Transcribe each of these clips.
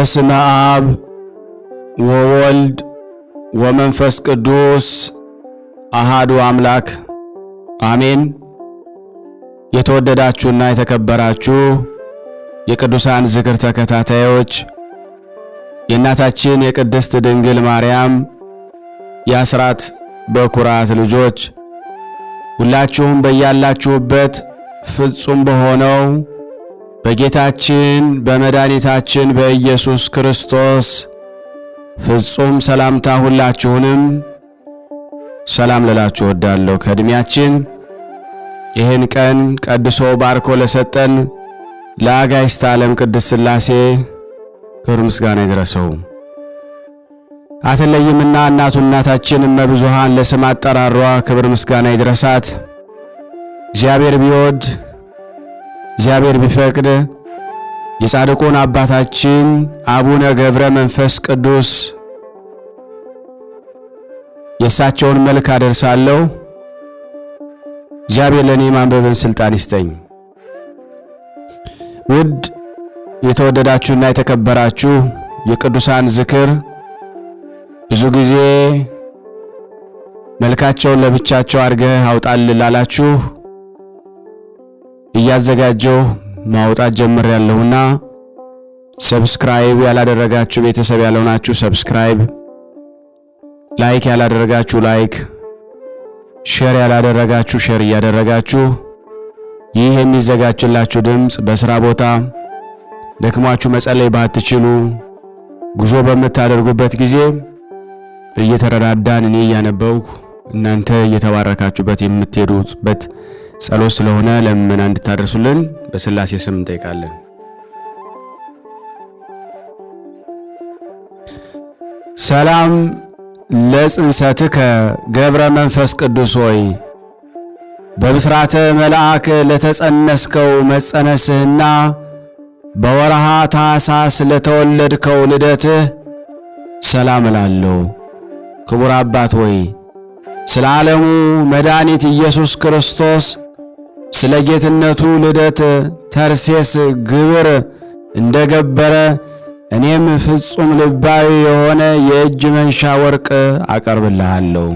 በስመ አብ ወወልድ ወመንፈስ ቅዱስ አሃዱ አምላክ አሜን። የተወደዳችሁና የተከበራችሁ የቅዱሳን ዝክር ተከታታዮች የእናታችን የቅድስት ድንግል ማርያም የአስራት በኩራት ልጆች ሁላችሁም በያላችሁበት ፍጹም በሆነው በጌታችን በመድኃኒታችን በኢየሱስ ክርስቶስ ፍጹም ሰላምታ ሁላችሁንም ሰላም ልላችሁ እወዳለሁ። ከእድሜያችን ይህን ቀን ቀድሶ ባርኮ ለሰጠን ለአጋዕዝተ ዓለም ቅድስት ሥላሴ ክብር ምስጋና ይድረሰው። አትለይምና እናታችን እመብዙኃን ለስም አጠራሯ ክብር ምስጋና ይድረሳት። እግዚአብሔር ቢወድ እግዚአብሔር ቢፈቅድ የጻድቁን አባታችን አቡነ ገብረ መንፈስ ቅዱስ የእሳቸውን መልክ አደርሳለሁ። እግዚአብሔር ለኔ ማንበብን ስልጣን ይስጠኝ። ውድ የተወደዳችሁና የተከበራችሁ የቅዱሳን ዝክር ብዙ ጊዜ መልካቸውን ለብቻቸው አድርገህ አውጣል ላላችሁ እያዘጋጀው ማውጣት ጀምሬያለሁና ሰብስክራይብ ያላደረጋችሁ ቤተሰብ ያልሆናችሁ ሰብስክራይብ፣ ላይክ ያላደረጋችሁ ላይክ፣ ሼር ያላደረጋችሁ ሼር እያደረጋችሁ ይህ የሚዘጋጅላችሁ ድምጽ በስራ ቦታ ደክማችሁ መጸለይ ባትችሉ ጉዞ በምታደርጉበት ጊዜ እየተረዳዳን እኔ እያነበብኩ እናንተ እየተባረካችሁበት የምትሄዱበት ጸሎት ስለሆነ ለምና እንድታደርሱልን በሥላሴ ስም እንጠይቃለን። ሰላም ለጽንሰትከ ገብረ መንፈስ ቅዱስ ሆይ በብስራተ መልአክ ለተጸነስከው መጸነስህና በወርሃ ታኅሳስ ለተወለድከው ልደትህ ሰላም እላለሁ። ክቡር አባት ሆይ ስለ ዓለሙ መድኃኒት ኢየሱስ ክርስቶስ ስለ ጌትነቱ ልደት ተርሴስ ግብር እንደገበረ እኔም ፍጹም ልባዊ የሆነ የእጅ መንሻ ወርቅ አቀርብልሃለሁ።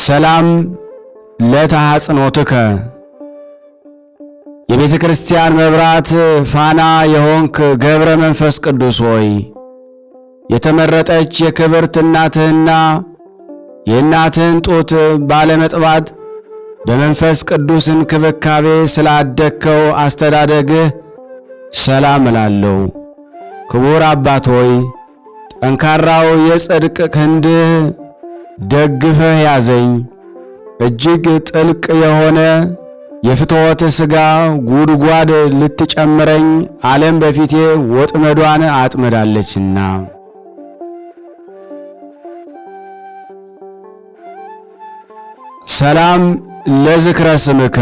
ሰላም ለተሐጽኖትከ የቤተ ክርስቲያን መብራት ፋና የሆንክ ገብረ መንፈስ ቅዱስ ሆይ የተመረጠች የክብርት እናትህና የእናትህን ጡት ባለመጥባት በመንፈስ ቅዱስ እንክብካቤ ስላደግከው አስተዳደግህ ሰላም እላለሁ። ክቡር አባት ሆይ ጠንካራው የጽድቅ ክንድህ ደግፈህ ያዘኝ። እጅግ ጥልቅ የሆነ የፍትወት ሥጋ ጉድጓድ ልትጨምረኝ ዓለም በፊቴ ወጥመዷን አጥምዳለችና ሰላም ለዝክረ ስምከ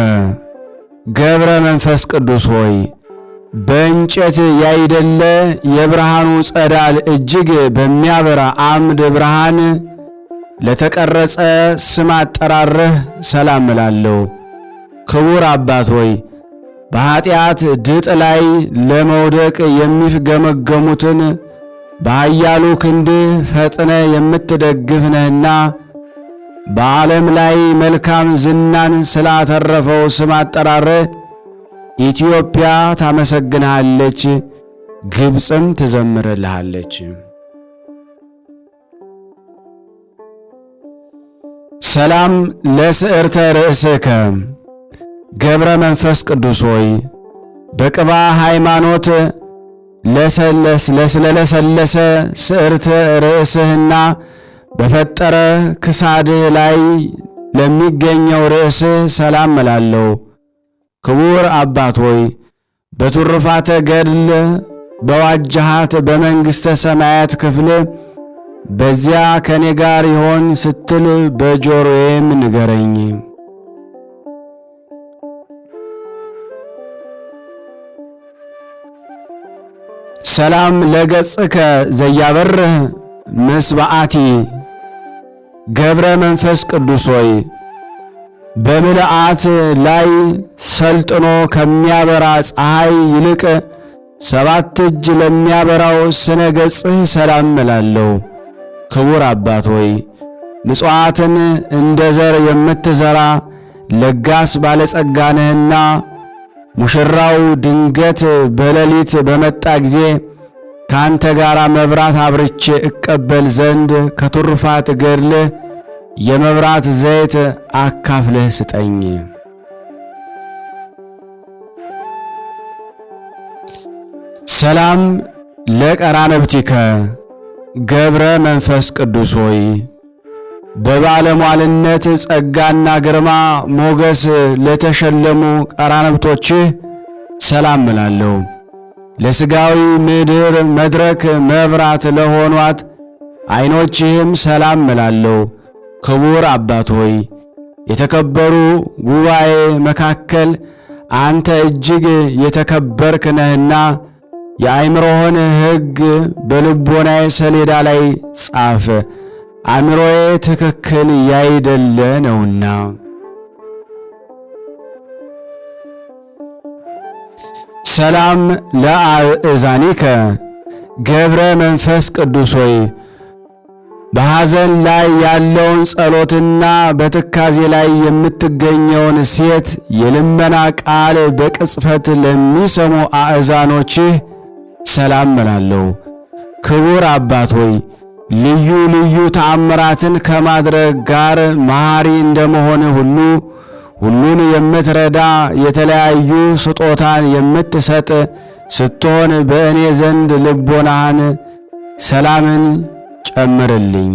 ገብረ መንፈስ ቅዱስ ሆይ በእንጨት ያይደለ የብርሃኑ ጸዳል እጅግ በሚያበራ አምድ ብርሃን ለተቀረጸ ስም አጠራርህ ሰላም እላለሁ። ክቡር አባት ሆይ በኃጢአት ድጥ ላይ ለመውደቅ የሚፍገመገሙትን በኃያሉ ክንድህ ፈጥነ የምትደግፍ ነህና በዓለም ላይ መልካም ዝናን ስላተረፈው ስም አጠራርህ ኢትዮጵያ ታመሰግንሃለች፣ ግብፅም ትዘምርልሃለች። ሰላም ለስዕርተ ርእስከ ገብረ መንፈስ ቅዱስ ሆይ በቅባ ሃይማኖት ለስለሰለሰ ስዕርተ ርእስህና በፈጠረ ክሳድህ ላይ ለሚገኘው ርእስህ ሰላም እላለሁ። ክቡር አባት ሆይ በትሩፋተ ገድል በዋጃሃት በመንግሥተ ሰማያት ክፍል በዚያ ከኔ ጋር ይሆን ስትል በጆሮዬም ንገረኝ። ሰላም ለገጽከ ዘያበርህ ምስባአቲ ገብረ መንፈስ ቅዱስ ሆይ በምልአት ላይ ሰልጥኖ ከሚያበራ ፀሐይ ይልቅ 7 እጅ ለሚያበራው ስነ ገጽህ ሰላም እላለሁ። ክቡር አባት ሆይ ምጽዋትን እንደ ዘር የምትዘራ ለጋስ ባለጸጋ ነህና ሙሽራው ድንገት በሌሊት በመጣ ጊዜ ካንተ ጋር መብራት አብርቼ እቀበል ዘንድ ከትሩፋት ገድልህ የመብራት ዘይት አካፍለህ ስጠኝ። ሰላም ለቀራነብቲከ ገብረ መንፈስ ቅዱስ ሆይ በባለሟልነት ጸጋና ግርማ ሞገስ ለተሸለሙ ቀራነብቶችህ ሰላም እላለሁ። ለሥጋዊ ምድር መድረክ መብራት ለሆኗት ዐይኖችህም ሰላም እላለሁ። ክቡር አባት ሆይ የተከበሩ ጉባኤ መካከል አንተ እጅግ የተከበርክ ነህና የአእምሮህን ሕግ በልቦናዬ ሰሌዳ ላይ ጻፍ። አእምሮዬ ትክክል ያይደለ ነውና። ሰላም ለአእዛኒከ ገብረ መንፈስ ቅዱስ ሆይ በሐዘን ላይ ያለውን ጸሎትና በትካዜ ላይ የምትገኘውን ሴት የልመና ቃል በቅጽፈት ለሚሰሙ አእዛኖችህ ሰላም እላለሁ። ክቡር አባት ሆይ ልዩ ልዩ ተአምራትን ከማድረግ ጋር መሐሪ እንደመሆን ሁሉ ሁሉን የምትረዳ የተለያዩ ስጦታን የምትሰጥ ስትሆን በእኔ ዘንድ ልቦናህን ሰላምን ጨምርልኝ።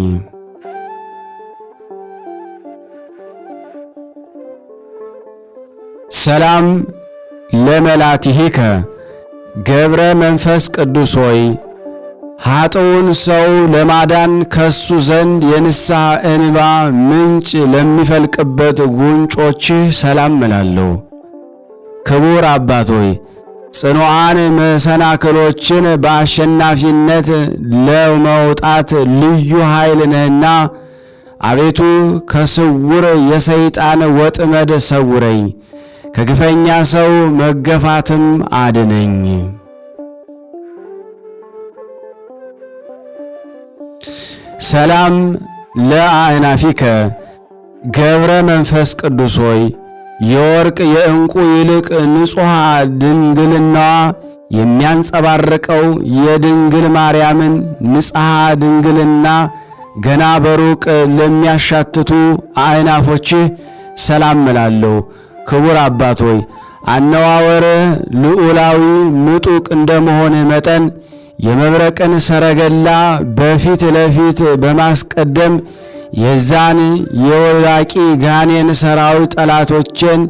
ሰላም ለመላቲሂከ ገብረ መንፈስ ቅዱስ ሆይ ኃጥኡን ሰው ለማዳን ከሱ ዘንድ የንስሐ እንባ ምንጭ ለሚፈልቅበት ጉንጮችህ ሰላም እላለሁ። ክቡር አባት ሆይ ጽኑዓን መሰናክሎችን በአሸናፊነት ለመውጣት ልዩ ኃይል ነህና አቤቱ ከስውር የሰይጣን ወጥመድ ሰውረኝ፣ ከግፈኛ ሰው መገፋትም አድነኝ። ሰላም ለአእናፊከ ገብረ መንፈስ ቅዱስ ሆይ የወርቅ የዕንቁ ይልቅ ንጹሕ ድንግልናዋ የሚያንጸባርቀው የድንግል ማርያምን ንጽሐ ድንግልና ገና በሩቅ ለሚያሻትቱ አእናፎችህ ሰላም እላለሁ። ክቡር አባት ሆይ አነዋወርህ ልዑላዊ ምጡቅ እንደመሆንህ መጠን የመብረቅን ሰረገላ በፊት ለፊት በማስቀደም የዛን የወላቂ ጋኔን ሰራዊት ጠላቶችን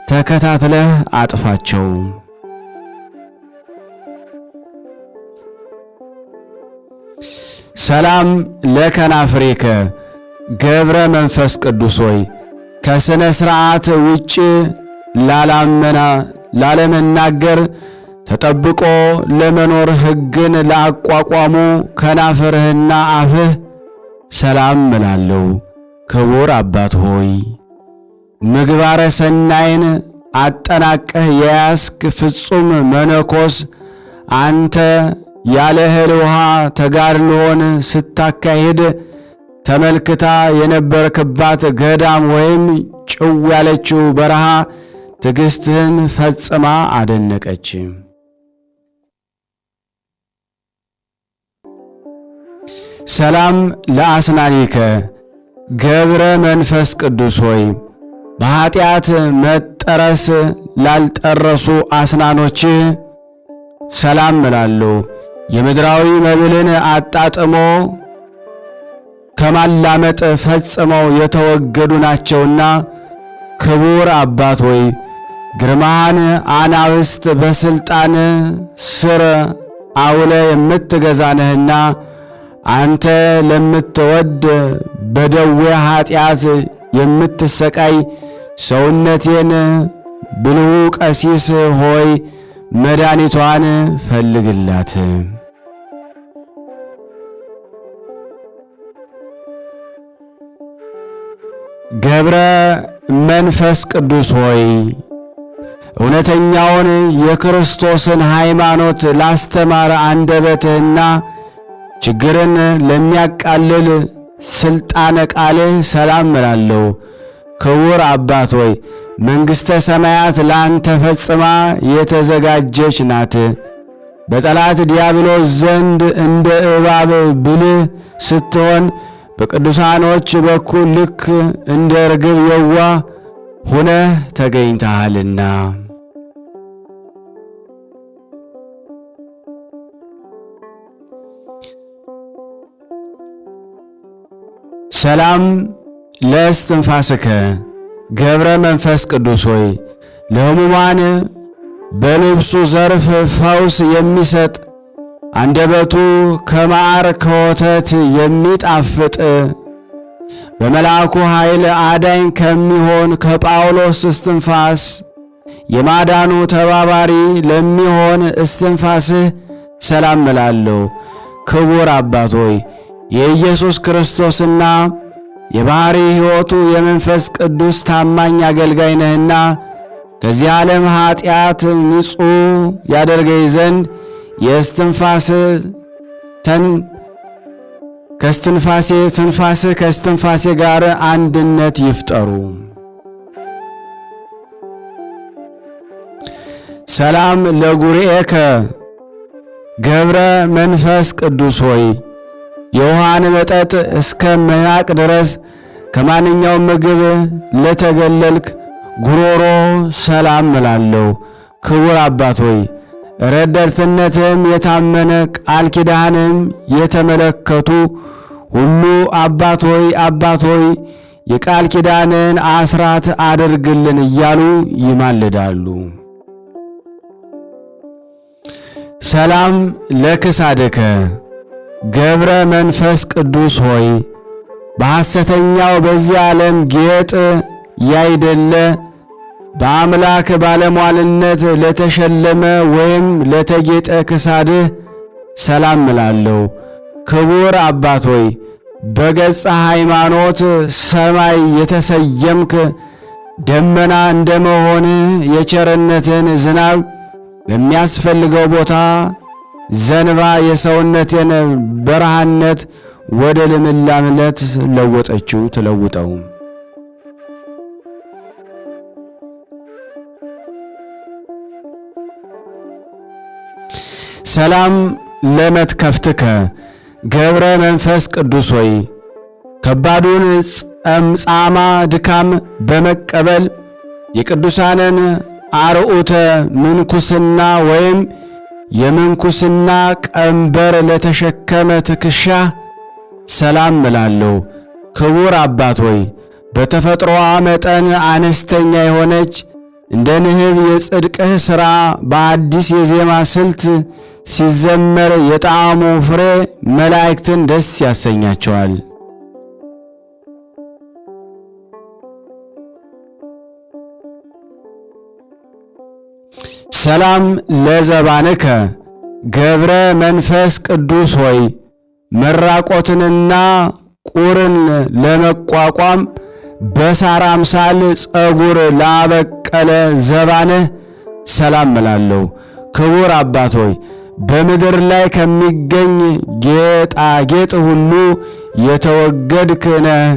ተከታትለህ አጥፋቸው። ሰላም ለከናፍሬከ ገብረ መንፈስ ቅዱስ ሆይ ከሥነ ሥርዓት ውጭ ላለመናገር ተጠብቆ ለመኖር ሕግን ለአቋቋሙ ከናፍርህና አፍህ ሰላም እላለሁ። ክቡር አባት ሆይ ምግባረ ሰናይን አጠናቀህ የያዝክ ፍጹም መነኮስ አንተ ያለ እህል ውሃ ተጋድሎን ስታካሂድ ተመልክታ የነበርክባት ገዳም ወይም ጭው ያለችው በረሃ ትዕግሥትህን ፈጽማ አደነቀች። ሰላም ለአስናኒከ ገብረ መንፈስ ቅዱስ ሆይ በኀጢአት መጠረስ ላልጠረሱ አስናኖችህ ሰላም እላለሁ። የምድራዊ መብልን አጣጥሞ ከማላመጥ ፈጽመው የተወገዱ ናቸውና ክቡር አባት ሆይ ግርማህን አናብስት በሥልጣን ስር አውለ የምትገዛ ነህና አንተ ለምትወድ በደዌ ኀጢአት የምትሰቃይ ሰውነቴን ብልሁ ቀሲስ ሆይ መድኃኒቷን ፈልግላት። ገብረ መንፈስ ቅዱስ ሆይ እውነተኛውን የክርስቶስን ሃይማኖት ላስተማረ አንደበትህና ችግርን ለሚያቃልል ስልጣነ ቃልህ ሰላም እላለሁ። ክቡር አባት ሆይ መንግሥተ ሰማያት ላንተ ፈጽማ የተዘጋጀች ናት። በጠላት ዲያብሎስ ዘንድ እንደ እባብ ብልህ ስትሆን በቅዱሳኖች በኩል ልክ እንደ ርግብ የዋህ ሆነህ ተገኝተሃልና። ሰላም ለእስትንፋስከ ገብረ መንፈስ ቅዱስ ሆይ ለሕሙማን በልብሱ ዘርፍ ፈውስ የሚሰጥ አንደበቱ ከማር ከወተት የሚጣፍጥ በመልአኩ ኃይል አዳኝ ከሚሆን ከጳውሎስ እስትንፋስ የማዳኑ ተባባሪ ለሚሆን እስትንፋስህ ሰላም እላለሁ። ክቡር አባት ሆይ የኢየሱስ ክርስቶስና የባሕሪ ሕይወቱ የመንፈስ ቅዱስ ታማኝ አገልጋይ ነህና ከዚህ ዓለም ኀጢአት ንጹሕ ያደርገኝ ዘንድ ትንፋስህ ከእስትንፋሴ ጋር አንድነት ይፍጠሩ። ሰላም ለጉርኤከ ገብረ መንፈስ ቅዱስ ሆይ የውሃን መጠጥ እስከ መናቅ ድረስ ከማንኛውም ምግብ ለተገለልክ ጉሮሮ ሰላም እላለሁ። ክቡር አባት ሆይ ረዳትነትህም የታመነ ቃል ኪዳንህም የተመለከቱ ሁሉ አባት ሆይ የቃል ኪዳንህን አስራት አድርግልን እያሉ ይማልዳሉ። ሰላም ለክሳድከ ገብረ መንፈስ ቅዱስ ሆይ በሐሰተኛው በዚህ ዓለም ጌጥ ያይደለ በአምላክ ባለሟልነት ለተሸለመ ወይም ለተጌጠ ክሳድህ ሰላም እላለሁ። ክቡር አባት ሆይ በገጸ ሃይማኖት ሰማይ የተሰየምክ ደመና እንደመሆንህ የቸርነትን ዝናብ በሚያስፈልገው ቦታ ዘንባ የሰውነቴን በረሃነት ወደ ልምላምነት ለወጠችው ትለውጠው። ሰላም ለመትከፍትከ ገብረ መንፈስ ቅዱስ ሆይ ከባዱን ጻማ ድካም በመቀበል የቅዱሳንን አርዑተ ምንኩስና ወይም የምንኩስና ቀንበር ለተሸከመ ትከሻ ሰላም እላለሁ። ክቡር አባት ሆይ በተፈጥሮዋ መጠን አነስተኛ የሆነች እንደ ንህብ የጽድቅህ ሥራ በአዲስ የዜማ ስልት ሲዘመር የጣዕሙ ፍሬ መላእክትን ደስ ያሰኛቸዋል። ሰላም ለዘባንከ ገብረ መንፈስ ቅዱስ ሆይ መራቆትንና ቁርን ለመቋቋም በሳር አምሳል ጸጉር ላበቀለ ዘባንህ ሰላም እላለሁ። ክቡር አባት ሆይ በምድር ላይ ከሚገኝ ጌጣጌጥ ሁሉ የተወገድክ ነህ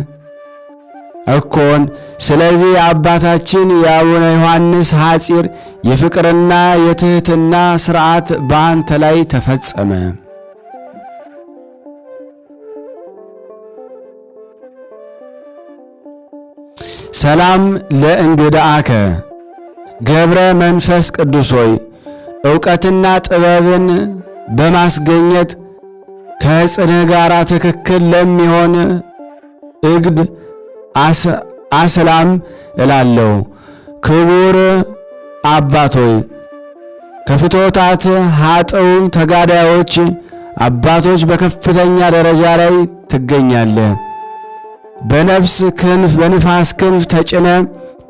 እኮን። ስለዚህ አባታችን የአቡነ ዮሐንስ ሐጺር የፍቅርና የትሕትና ሥርዓት በአንተ ላይ ተፈጸመ። ሰላም ለእንግዳአከ ገብረ መንፈስ ቅዱስ ሆይ ዕውቀትና ጥበብን በማስገኘት ከጽንዕ ጋር ትክክል ለሚሆን እግድ አስላም እላለሁ። ክቡር አባት ሆይ ከፍቶታት ኃጥው ተጋዳዮች አባቶች በከፍተኛ ደረጃ ላይ ትገኛለህ። በነፍስ ክንፍ በንፋስ ክንፍ ተጭነ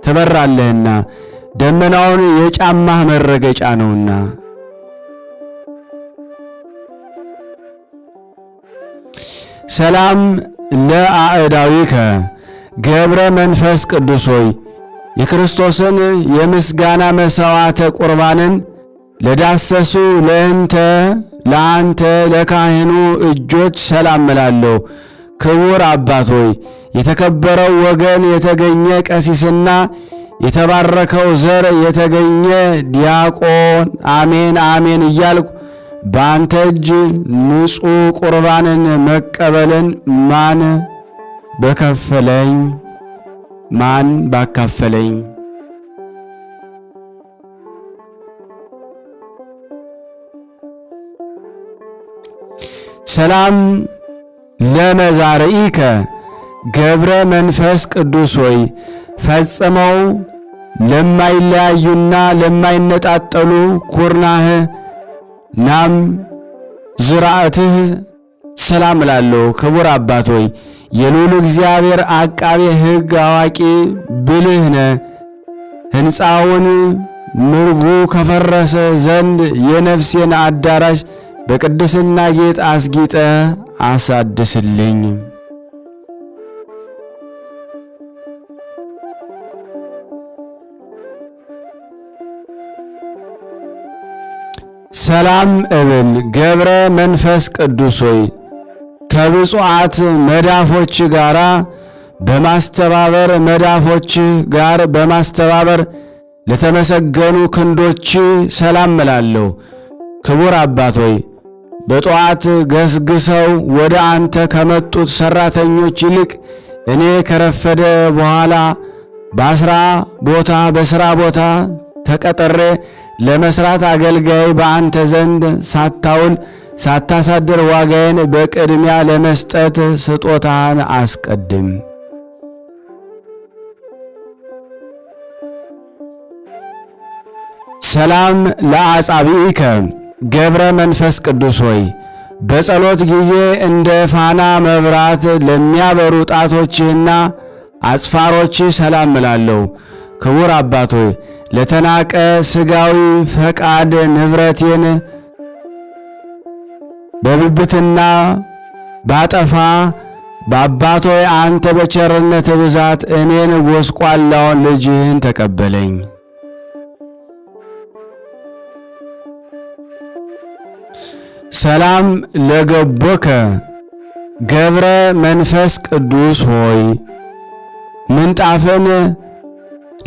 ትበራለህና ደመናውን የጫማህ መረገጫ ነውና። ሰላም ለአእዳዊከ ገብረ መንፈስ ቅዱስ ሆይ የክርስቶስን የምስጋና መሥዋዕተ ቁርባንን ለዳሰሱ ለአንተ ለካህኑ እጆች ሰላም እላለሁ። ክቡር አባት ሆይ የተከበረው ወገን የተገኘ ቀሲስና የተባረከው ዘር የተገኘ ዲያቆን አሜን አሜን እያልኩ በአንተ እጅ ንጹሕ ቁርባንን መቀበልን ማን ባካፈለኝ። ሰላም ለመዛርኢከ ገብረ መንፈስ ቅዱስ ሆይ ፈጽመው ለማይለያዩና ለማይነጣጠሉ ኩርናህ ናም ዝራእትህ ሰላም እላለሁ። ክቡር አባት ሆይ የልዑል እግዚአብሔር አቃቤ ሕግ አዋቂ ብልህ ነህ። ሕንፃውን ምርጉ ከፈረሰ ዘንድ የነፍሴን አዳራሽ በቅድስና ጌጥ አስጊጠ አሳድስልኝ። ሰላም እብል ገብረ መንፈስ ቅዱስ ሆይ ከብፁዓት መዳፎች ጋር በማስተባበር ለተመሰገኑ ክንዶች ሰላም እላለሁ። ክቡር አባት ሆይ በጠዋት ገስግሰው ወደ አንተ ከመጡት ሰራተኞች ይልቅ እኔ ከረፈደ በኋላ በሥራ ቦታ ተቀጥሬ ለመስራት አገልጋይ በአንተ ዘንድ ሳታሳድር ዋጋዬን በቅድሚያ ለመስጠት ስጦታን አስቀድም። ሰላም ለአጻብዒከ ገብረ መንፈስ ቅዱስ ሆይ በጸሎት ጊዜ እንደ ፋና መብራት ለሚያበሩ ጣቶችህና አጽፋሮች ሰላም እላለሁ። ክቡር አባት ሆይ ለተናቀ ሥጋዊ ፈቃድ ንብረቴን በብብትና ባጠፋ በአባት ሆይ አንተ በቸርነት ብዛት እኔን ጎስቋላውን ልጅህን ተቀበለኝ። ሰላም ለገቦከ ገብረ መንፈስ ቅዱስ ሆይ ምንጣፍን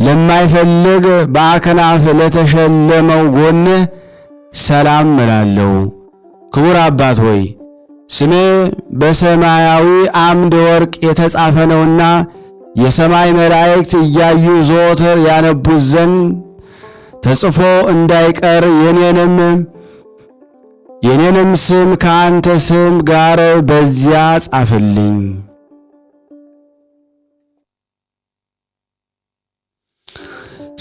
ለማይፈልግ በአክናፍ ለተሸለመው ጎንህ ሰላም እላለሁ። ክቡር አባት ሆይ ስሜ በሰማያዊ አምደ ወርቅ የተጻፈ ነውና የሰማይ መላእክት እያዩ ዘወትር ያነቡት ዘንድ ተጽፎ እንዳይቀር የኔንም ስም ከአንተ ስም ጋር በዚያ ጻፍልኝ።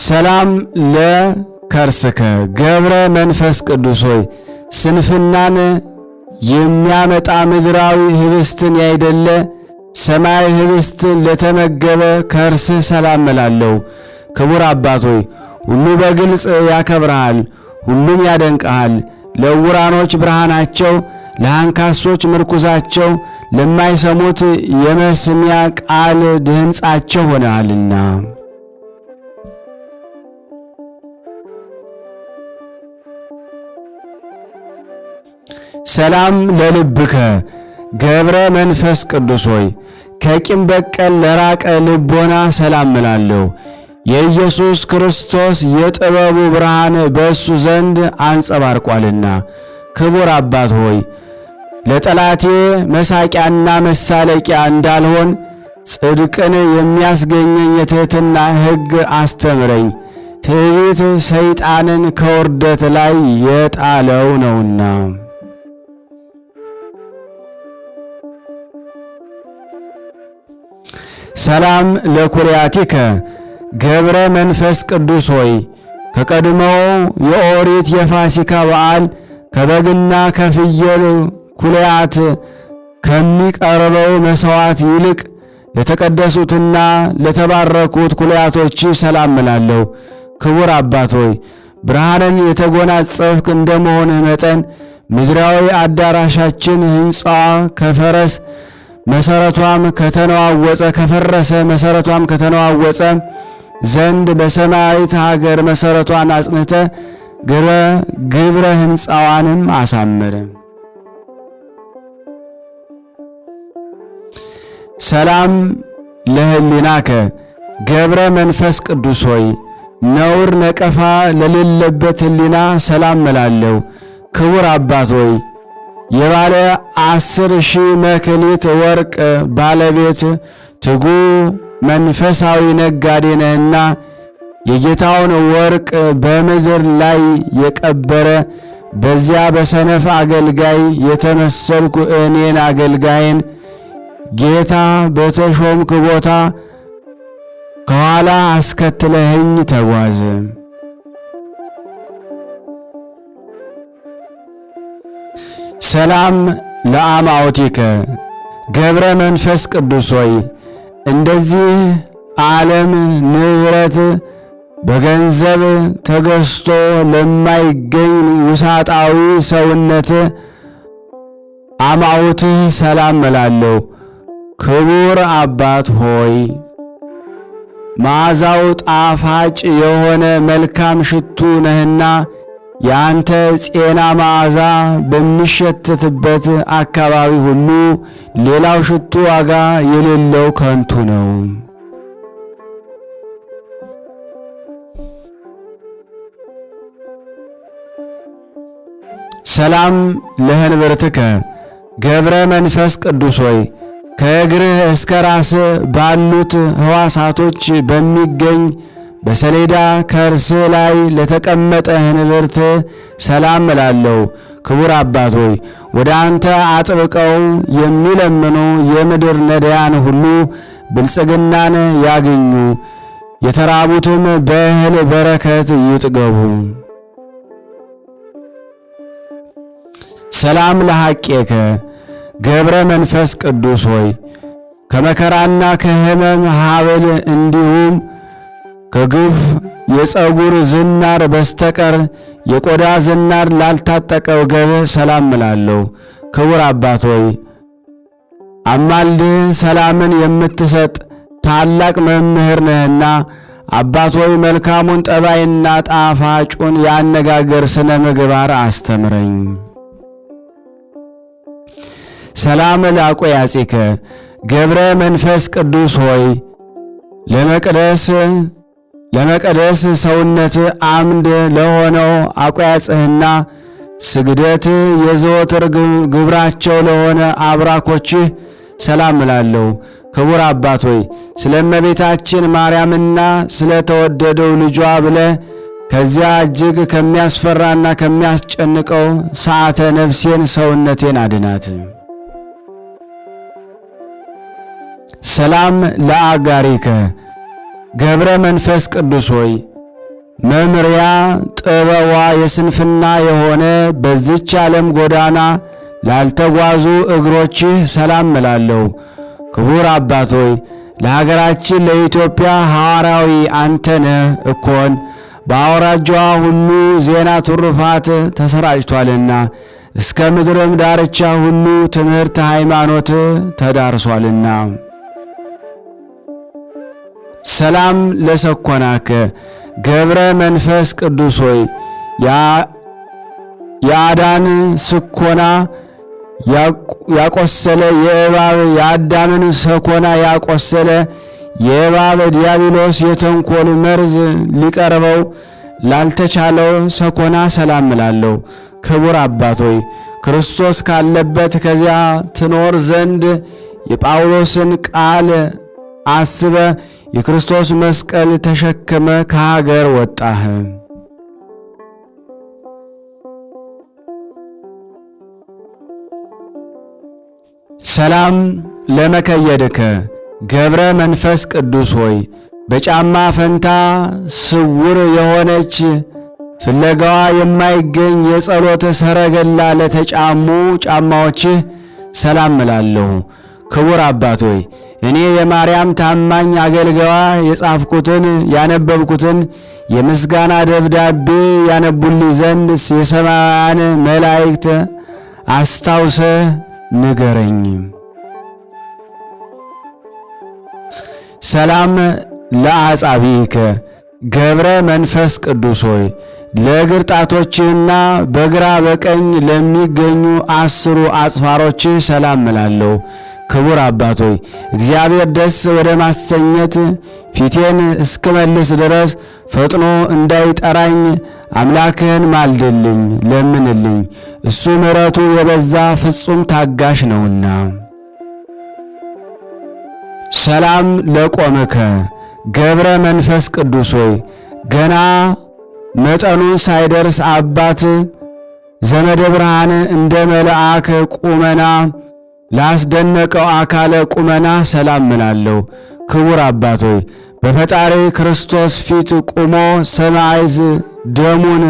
ሰላም ለከርስከ ገብረ መንፈስ ቅዱስ ሆይ ስንፍናን የሚያመጣ ምድራዊ ህብስትን ያይደለ ሰማያዊ ህብስትን ለተመገበ ከርስህ ሰላም እላለሁ። ክቡር አባት ሆይ ሁሉ በግልጽ ያከብርሃል፣ ሁሉም ያደንቅሃል። ለዕውራኖች ብርሃናቸው፣ ለአንካሶች ምርኩዛቸው፣ ለማይሰሙት የመስሚያ ቃል ድህንጻቸው ሆነሃልና። ሰላም ለልብከ ገብረ መንፈስ ቅዱስ ሆይ ከቂም በቀል ለራቀ ልቦና ሰላም እላለሁ። የኢየሱስ ክርስቶስ የጥበቡ ብርሃን በእሱ ዘንድ አንጸባርቋልና። ክቡር አባት ሆይ ለጠላቴ መሳቂያና መሳለቂያ እንዳልሆን ጽድቅን የሚያስገኘኝ የትሕትና ሕግ አስተምረኝ። ትዕቢት ሰይጣንን ከውርደት ላይ የጣለው ነውና። ሰላም ለኩርያቲከ ገብረ መንፈስ ቅዱስ ሆይ ከቀድሞው የኦሪት የፋሲካ በዓል ከበግና ከፍየል ኩልያት ከሚቀርበው መሥዋዕት ይልቅ ለተቀደሱትና ለተባረኩት ኩልያቶች ሰላም እላለሁ። ክቡር አባት ሆይ ብርሃንን የተጎናጸፍክ እንደመሆንህ መጠን ምድራዊ አዳራሻችን ሕንጻዋ ከፈረሰ መሰረቷም ከተነዋወጸ ዘንድ በሰማያዊት ሀገር መሠረቷን አጽንተ ግብረ ሕንፃዋንም አሳምር። ሰላም ለህሊናከ ገብረ መንፈስ ቅዱስ ሆይ ነውር ነቀፋ ለሌለበት ህሊና ሰላም እላለሁ። ክቡር አባት ሆይ የባለ 10,000 መክሊት ወርቅ ባለቤት ትጉ መንፈሳዊ ነጋዴ ነህና የጌታውን ወርቅ በምድር ላይ የቀበረ በዚያ በሰነፍ አገልጋይ የተመሰልኩ እኔን አገልጋይን ጌታ በተሾምክ ቦታ ከኋላ አስከትለህኝ ተጓዝ። ሰላም ለአማውቲከ ገብረ መንፈስ ቅዱስ ሆይ እንደዚህ ዓለም ንብረት በገንዘብ ተገዝቶ ለማይገኝ ውሳጣዊ ሰውነት አማውትህ ሰላም እላለሁ። ክቡር አባት ሆይ መዓዛው ጣፋጭ የሆነ መልካም ሽቱ ነህና ያንተ ጤና መዓዛ በሚሸተትበት አካባቢ ሁሉ ሌላው ሽቱ ዋጋ የሌለው ከንቱ ነው። ሰላም ለህንብርትከ ገብረ መንፈስ ቅዱስ ሆይ ከእግርህ እስከ ራስህ ባሉት ሕዋሳቶች በሚገኝ በሰሌዳ ከርስህ ላይ ለተቀመጠ ህንብርት ሰላም እላለሁ። ክቡር አባት ሆይ ወደ አንተ አጥብቀው የሚለምኑ የምድር ነዳያን ሁሉ ብልጽግናን ያግኙ፣ የተራቡትም በእህል በረከት ይጥገቡ። ሰላም ለሐቄከ ገብረ መንፈስ ቅዱስ ሆይ ከመከራና ከሕመም ሀብል እንዲሁም ከግፍ የፀጉር ዝናር በስተቀር የቆዳ ዝናር ላልታጠቀው ገብ ሰላም እላለሁ። ክቡር አባት ሆይ አማልድህ ሰላምን የምትሰጥ ታላቅ መምህር ነህና አባት ሆይ መልካሙን ጠባይና ጣፋጩን የአነጋገር ስነ ምግባር አስተምረኝ። ሰላም ለአቆያጺከ ገብረ መንፈስ ቅዱስ ሆይ ለመቀደስ ሰውነት አምድ ለሆነው አቆያጽህና ስግደት የዘወትር ግብራቸው ለሆነ አብራኮችህ ሰላም እላለሁ። ክቡር አባት ሆይ ስለ እመቤታችን ማርያምና ስለ ተወደደው ልጇ ብለህ ከዚያ እጅግ ከሚያስፈራና ከሚያስጨንቀው ሰዓተ ነፍሴን ሰውነቴን አድናት። ሰላም ለአጋሪከ ገብረ መንፈስ ቅዱስ ሆይ መምሪያ ጥበቧ የስንፍና የሆነ በዚች ዓለም ጎዳና ላልተጓዙ እግሮችህ ሰላም እላለሁ። ክቡር አባት ሆይ ለሀገራችን ለኢትዮጵያ ሐዋርያዊ አንተ ነህ እኮን በአውራጃዋ ሁሉ ዜና ትሩፋት ተሰራጭቷልና እስከ ምድርም ዳርቻ ሁሉ ትምህርት ሃይማኖት ተዳርሷልና። ሰላም ለሰኮናከ ገብረ መንፈስ ቅዱስ ሆይ የአዳን ስኮና ያቆሰለ የእባብ የአዳምን ሰኮና ያቆሰለ የእባብ ዲያብሎስ የተንኮል መርዝ ሊቀርበው ላልተቻለው ሰኮና ሰላም እላለሁ። ክቡር አባት ሆይ ክርስቶስ ካለበት ከዚያ ትኖር ዘንድ የጳውሎስን ቃል አስበ የክርስቶስ መስቀል ተሸክመ ከሀገር ወጣህ። ሰላም ለመከየድከ ገብረ መንፈስ ቅዱስ ሆይ በጫማ ፈንታ ስውር የሆነች ፍለጋዋ የማይገኝ የጸሎት ሰረገላ ለተጫሙ ጫማዎችህ ሰላም እላለሁ። ክቡር አባት ሆይ እኔ የማርያም ታማኝ አገልጋዋ የጻፍኩትን ያነበብኩትን የምስጋና ደብዳቤ ያነቡልኝ ዘንድ የሰማያን መላእክት አስታውሰህ ንገረኝ። ሰላም ለአጻብዕከ ገብረ መንፈስ ቅዱስ ሆይ ለእግር ጣቶችህና በግራ በቀኝ ለሚገኙ 10 አጽፋሮችህ ሰላም እላለሁ። ክቡር አባት ሆይ እግዚአብሔር ደስ ወደ ማሰኘት ፊቴን እስክመልስ ድረስ ፈጥኖ እንዳይጠራኝ አምላክህን ማልድልኝ፣ ለምንልኝ። እሱ ምሕረቱ የበዛ ፍጹም ታጋሽ ነውና። ሰላም ለቆምከ ገብረ መንፈስ ቅዱስ ሆይ ገና መጠኑን ሳይደርስ አባት ዘመደ ብርሃን እንደ መልአክ ቁመና ላስደነቀው አካለ ቁመና ሰላም እላለሁ። ክቡር አባት ሆይ በፈጣሪ ክርስቶስ ፊት ቁሞ ሰማዕት ደሙን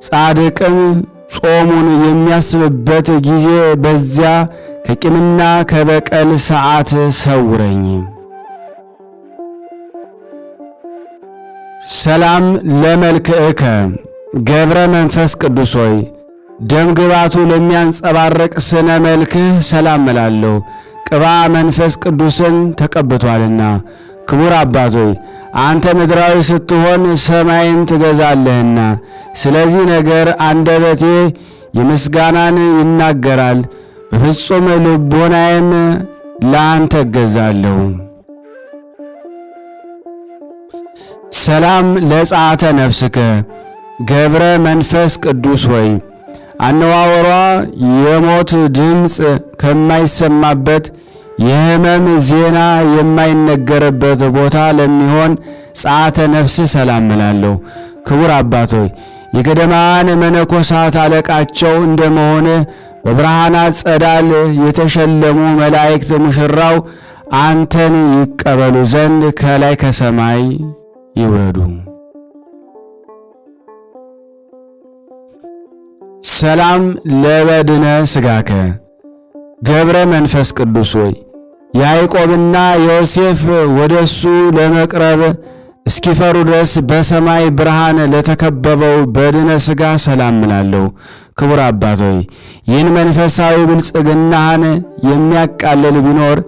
ጻድቅም ጾሙን የሚያስብበት ጊዜ በዚያ ከቂምና ከበቀል ሰዓት ሰውረኝ። ሰላም ለመልክዕከ ገብረ መንፈስ ቅዱስ ሆይ ደም ግባቱ ለሚያንጸባርቅ ስነ መልክህ ሰላም እላለሁ። ቅባ መንፈስ ቅዱስን ተቀብቷልና። ክቡር አባት ሆይ አንተ ምድራዊ ስትሆን ሰማይን ትገዛለህና፣ ስለዚህ ነገር አንደበቴ የምስጋናን ይናገራል፣ በፍጹም ልቦናዬም ለአንተ እገዛለሁ። ሰላም ለጸአተ ነፍስከ ገብረ መንፈስ ቅዱስ ሆይ አነዋወሯ የሞት ድምፅ ከማይሰማበት የሕመም ዜና የማይነገርበት ቦታ ለሚሆን ጸአተ ነፍስ ሰላም እላለሁ። ክቡር አባት ሆይ የገዳማን መነኮሳት አለቃቸው እንደመሆነ በብርሃናት ጸዳል የተሸለሙ መላእክት ሙሽራው አንተን ይቀበሉ ዘንድ ከላይ ከሰማይ ይውረዱ። ሰላም ለበድነ ሥጋከ ገብረ መንፈስ ቅዱስ ሆይ ያዕቆብና ዮሴፍ ወደሱ ለመቅረብ እስኪፈሩ ድረስ በሰማይ ብርሃን ለተከበበው በድነ ሥጋ ሰላም እላለሁ። ክቡር አባት ሆይ ይህን መንፈሳዊ ብልጽግናህን የሚያቃልል ቢኖር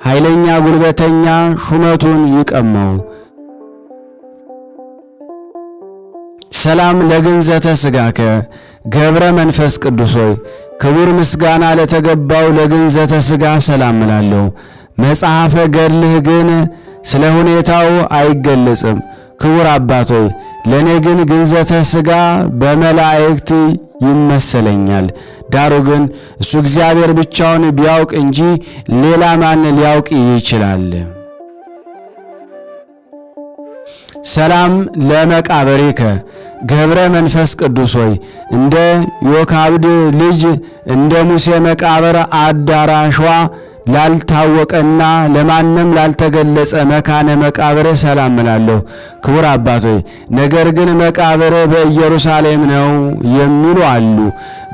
ኃይለኛ ጉልበተኛ ሹመቱን ይቀመው። ሰላም ለግንዘተ ሥጋከ ገብረ መንፈስ ቅዱስ ሆይ ክቡር ምስጋና ለተገባው ለግንዘተ ሥጋ ሰላም እላለሁ። መጽሐፈ ገድልህ ግን ስለ ሁኔታው አይገለጽም። ክቡር አባት ሆይ ለእኔ ግን ግንዘተ ሥጋ በመላእክት ይመሰለኛል። ዳሩ ግን እሱ እግዚአብሔር ብቻውን ቢያውቅ እንጂ ሌላ ማን ሊያውቅ ይችላል? ሰላም ለመቃብሪከ ገብረ መንፈስ ቅዱስ ሆይ እንደ ዮካብድ ልጅ እንደ ሙሴ መቃብር አዳራሿ ላልታወቀና ለማንም ላልተገለጸ መካነ መቃብር ሰላም እላለሁ። ክቡር አባት ሆይ ነገር ግን መቃብር በኢየሩሳሌም ነው የሚሉ አሉ፣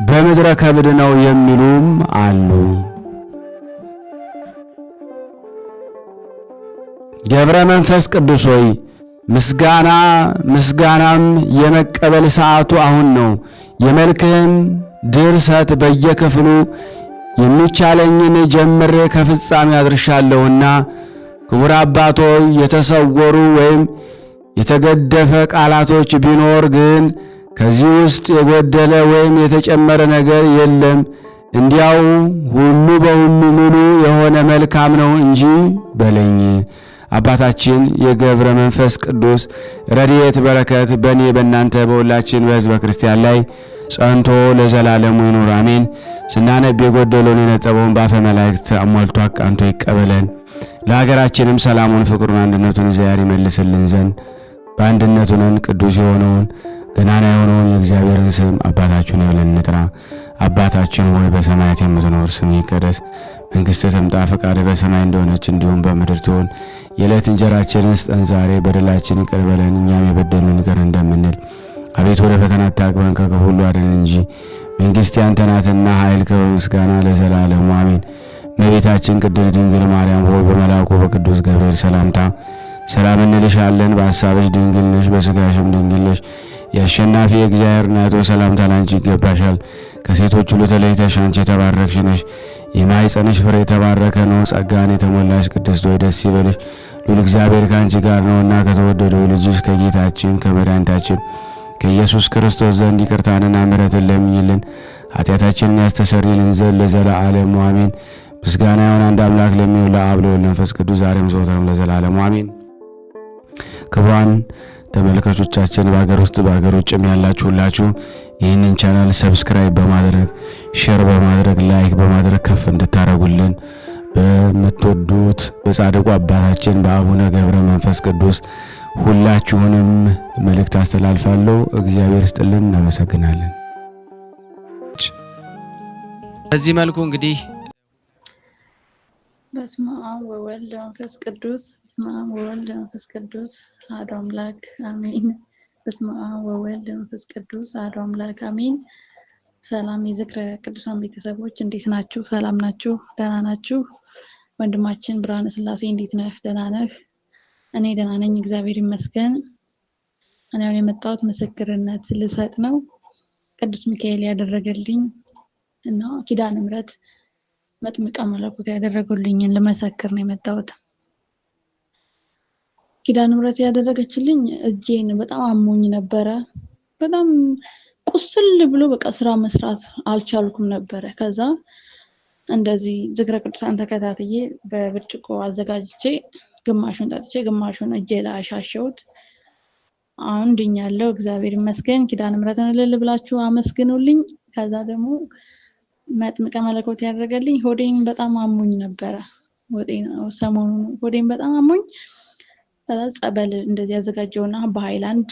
በምድረ ከብድ ነው የሚሉም አሉ። ገብረ መንፈስ ቅዱስ ሆይ ምስጋናም የመቀበል ሰዓቱ አሁን ነው። የመልክህን ድርሰት በየክፍሉ የሚቻለኝን ጀምሬ ከፍጻሜ አድርሻለሁና ክቡር አባት ሆይ የተሰወሩ ወይም የተገደፈ ቃላቶች ቢኖር ግን ከዚህ ውስጥ የጎደለ ወይም የተጨመረ ነገር የለም። እንዲያው ሁሉ በሁሉ ሙሉ የሆነ መልካም ነው እንጂ በለኝ። አባታችን የገብረ መንፈስ ቅዱስ ረድኤት በረከት በእኔ በእናንተ በሁላችን በሕዝበ ክርስቲያን ላይ ጸንቶ ለዘላለሙ ይኑር አሜን። ስናነብ የጎደለውን የነጠበውን በአፈ መላእክት አሟልቶ አቃንቶ ይቀበለን። ለሀገራችንም ሰላሙን፣ ፍቅሩን፣ አንድነቱን እግዚአብሔር ይመልስልን ዘንድ በአንድነት ሆነን ቅዱስ የሆነውን ገናና የሆነውን የእግዚአብሔርን ስም አባታችን ብለን እንጥራ። አባታችን ሆይ በሰማያት የምትኖር ስምህ ይቀደስ፣ መንግሥትህ ትምጣ፣ ፈቃድህ በሰማይ እንደሆነች እንዲሁም በምድር ትሁን። የዕለት እንጀራችንን ስጠን ዛሬ፣ በደላችንን ይቅር በለን እኛም የበደሉንን ይቅር እንደምንል። አቤቱ ወደ ፈተና አታግባን ከክፉ ሁሉ አድነን እንጂ መንግሥት ያንተ ናትና ኃይል፣ ክብር፣ ምስጋና ለዘላለሙ አሜን። እመቤታችን ቅድስት ድንግል ማርያም ሆይ በመልአኩ በቅዱስ ገብርኤል ሰላምታ ሰላም እንልሻለን። በሐሳብሽ ድንግል ነሽ፣ በሥጋሽም ድንግል ነሽ። የአሸናፊ የእግዚአብሔር እናቱ ሰላምታ ላንቺ ይገባሻል። ከሴቶች ሁሉ ተለይተሽ አንቺ የተባረክሽ ነሽ፣ የማኅፀንሽ ፍሬ የተባረከ ነው። ጸጋን የተሞላሽ ቅድስት ሆይ ደስ ይበልሽ፣ ሉል እግዚአብሔር ካንቺ ጋር ነውና ከተወደደው ልጅሽ ከጌታችን ከመድኃኒታችን ከኢየሱስ ክርስቶስ ዘንድ ይቅርታንና ምሕረትን ለምኝልን ኃጢአታችንን ያስተሰርይልን ዘንድ ለዘላለሙ አሜን። ምስጋና ይሁን አንድ አምላክ ለሚሆን ለአብ ለወልድ ለመንፈስ ቅዱስ ዛሬም ዘወትርም ለዘላለሙ አሜን። ክቡራን ተመልካቾቻችን በአገር ውስጥ በአገር ውጭም ያላችሁ ሁላችሁ ይህንን ቻናል ሰብስክራይብ በማድረግ ሼር በማድረግ ላይክ በማድረግ ከፍ እንድታረጉልን በምትወዱት በጻድቁ አባታችን በአቡነ ገብረ መንፈስ ቅዱስ ሁላችሁንም መልእክት አስተላልፋለሁ። እግዚአብሔር ይስጥልን። እናመሰግናለን። በዚህ መልኩ እንግዲህ በስመ አብ ወወልድ ወመንፈስ ቅዱስ በስመ አብ ወወልድ ወመንፈስ ቅዱስ አሐዱ አምላክ አሜን። በስመ አብ ወወልድ ወመንፈስ ቅዱስ አሐዱ አምላክ አሜን። ሰላም የዝክረ ቅዱሳን ቤተሰቦች እንዴት ናችሁ? ሰላም ናችሁ? ደህና ናችሁ? ወንድማችን ብርሃነ ስላሴ እንዴት ነህ? ደህና ነህ? እኔ ደህና ነኝ፣ እግዚአብሔር ይመስገን። እኔ አሁን የመጣሁት ምስክርነት ልሰጥ ነው። ቅዱስ ሚካኤል ያደረገልኝ እና ኪዳነ ምሕረት መጥምቀ መለኮት ያደረጉልኝን ልመሰክር ነው የመጣሁት። ኪዳነ ምሕረት ያደረገችልኝ እጄን በጣም አሞኝ ነበረ። በጣም ቁስል ብሎ በቃ ስራ መስራት አልቻልኩም ነበረ። ከዛ እንደዚህ ዝክረ ቅዱሳን ተከታትዬ በብርጭቆ አዘጋጅቼ ግማሹን ጠጥቼ ግማሹን እጄ ላይ አሻሸሁት። አሁን ድኛለሁ፣ እግዚአብሔር ይመስገን። ኪዳነ ምሕረትን እልል ብላችሁ አመስግኑልኝ። ከዛ ደግሞ መጥምቀ መለኮት ያደረገልኝ ሆዴን በጣም አሞኝ ነበረ። ሰሞኑን ሆዴን በጣም አሞኝ ከዛ ጸበል እንደዚህ አዘጋጀውና በሃይላንድ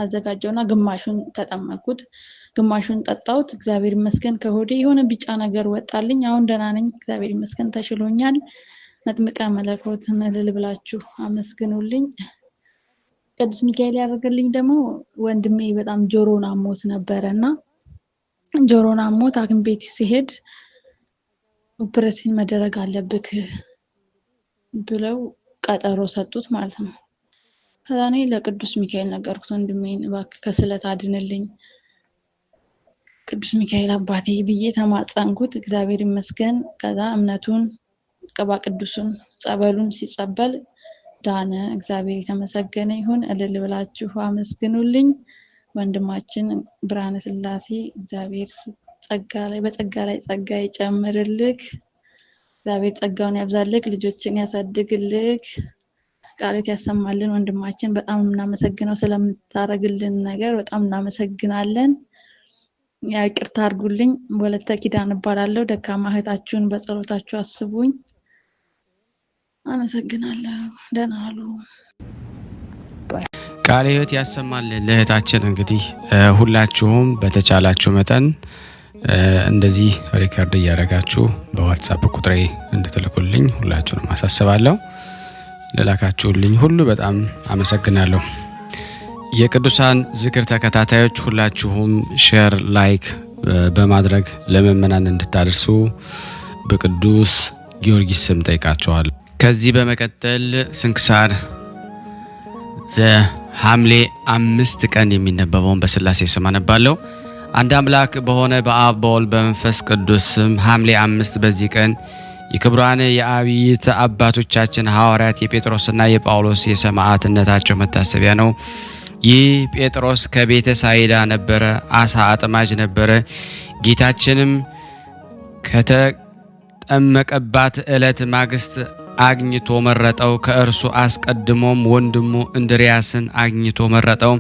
አዘጋጀውና ግማሹን ተጠመኩት፣ ግማሹን ጠጣሁት። እግዚአብሔር ይመስገን ከሆዴ የሆነ ቢጫ ነገር ወጣልኝ። አሁን ደህና ነኝ፣ እግዚአብሔር ይመስገን፣ ተሽሎኛል። መጥምቀ መለኮትን እልል ብላችሁ አመስግኑልኝ። ቅዱስ ሚካኤል ያደረገልኝ ደግሞ ወንድሜ በጣም ጆሮን አሞት ነበረና ጆሮን አሞት ሐኪም ቤት ሲሄድ ኦፕሬሽን መደረግ አለብክ ብለው ቀጠሮ ሰጡት ማለት ነው። ከዛ እኔ ለቅዱስ ሚካኤል ነገርኩት፣ ወንድሜን እባክህ ከስለት አድንልኝ ቅዱስ ሚካኤል አባቴ ብዬ ተማጸንኩት። እግዚአብሔር ይመስገን። ከዛ እምነቱን ቅባ ቅዱሱን ጸበሉን ሲጸበል ዳነ። እግዚአብሔር የተመሰገነ ይሁን። እልል ብላችሁ አመስግኑልኝ። ወንድማችን ብርሃነ ስላሴ እግዚአብሔር በጸጋ ላይ ጸጋ ይጨምርልክ። እግዚአብሔር ጸጋውን ያብዛልክ፣ ልጆችን ያሳድግልክ፣ ቃልት ያሰማልን። ወንድማችን በጣም እናመሰግነው ስለምታረግልን ነገር በጣም እናመሰግናለን። ይቅርታ አድርጉልኝ። ወለተ ኪዳን እባላለሁ። ደካማ እህታችሁን በጸሎታችሁ አስቡኝ። አመሰግናለሁ። ደህና ዋሉ። ቃለ ሕይወት ያሰማልን ለእህታችን። እንግዲህ ሁላችሁም በተቻላችሁ መጠን እንደዚህ ሪከርድ እያደረጋችሁ በዋትስአፕ ቁጥሬ እንድትልኩልኝ ሁላችሁንም አሳስባለሁ። ለላካችሁልኝ ሁሉ በጣም አመሰግናለሁ። የቅዱሳን ዝክር ተከታታዮች ሁላችሁም ሼር ላይክ በማድረግ ለምእመናን እንድታደርሱ በቅዱስ ጊዮርጊስ ስም ጠይቃችኋለሁ። ከዚህ በመቀጠል ስንክሳር ሐምሌ 5 ቀን የሚነበበውን በስላሴ ስም አነባለሁ። አንድ አምላክ በሆነ በአብ በወልድ በመንፈስ ቅዱስ ስም ሐምሌ 5 በዚህ ቀን የክቡራን የአብይት አባቶቻችን ሐዋርያት የጴጥሮስና የጳውሎስ የሰማዕትነታቸው መታሰቢያ ነው። ይህ ጴጥሮስ ከቤተ ሳይዳ ነበረ፣ አሳ አጥማጅ ነበረ። ጌታችንም ከተጠመቀባት ዕለት ማግስት አግኝቶ መረጠው። ከእርሱ አስቀድሞም ወንድሙ እንድርያስን አግኝቶ መረጠው።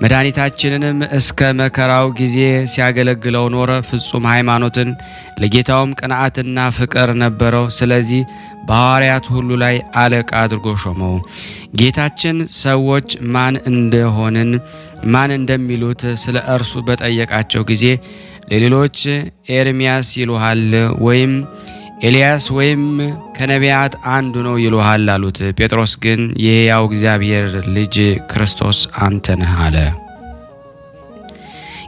መድኃኒታችንንም እስከ መከራው ጊዜ ሲያገለግለው ኖረ። ፍጹም ሃይማኖትን ለጌታውም ቅንዓትና ፍቅር ነበረው። ስለዚህ በሐዋርያት ሁሉ ላይ አለቃ አድርጎ ሾመው። ጌታችን ሰዎች ማን እንደሚሉት ስለ እርሱ በጠየቃቸው ጊዜ ለሌሎች ኤርሚያስ ይሉሃል ወይም ኤልያስ ወይም ከነቢያት አንዱ ነው ይሉሃል አሉት። ጴጥሮስ ግን የሕያው እግዚአብሔር ልጅ ክርስቶስ አንተ ነህ አለ።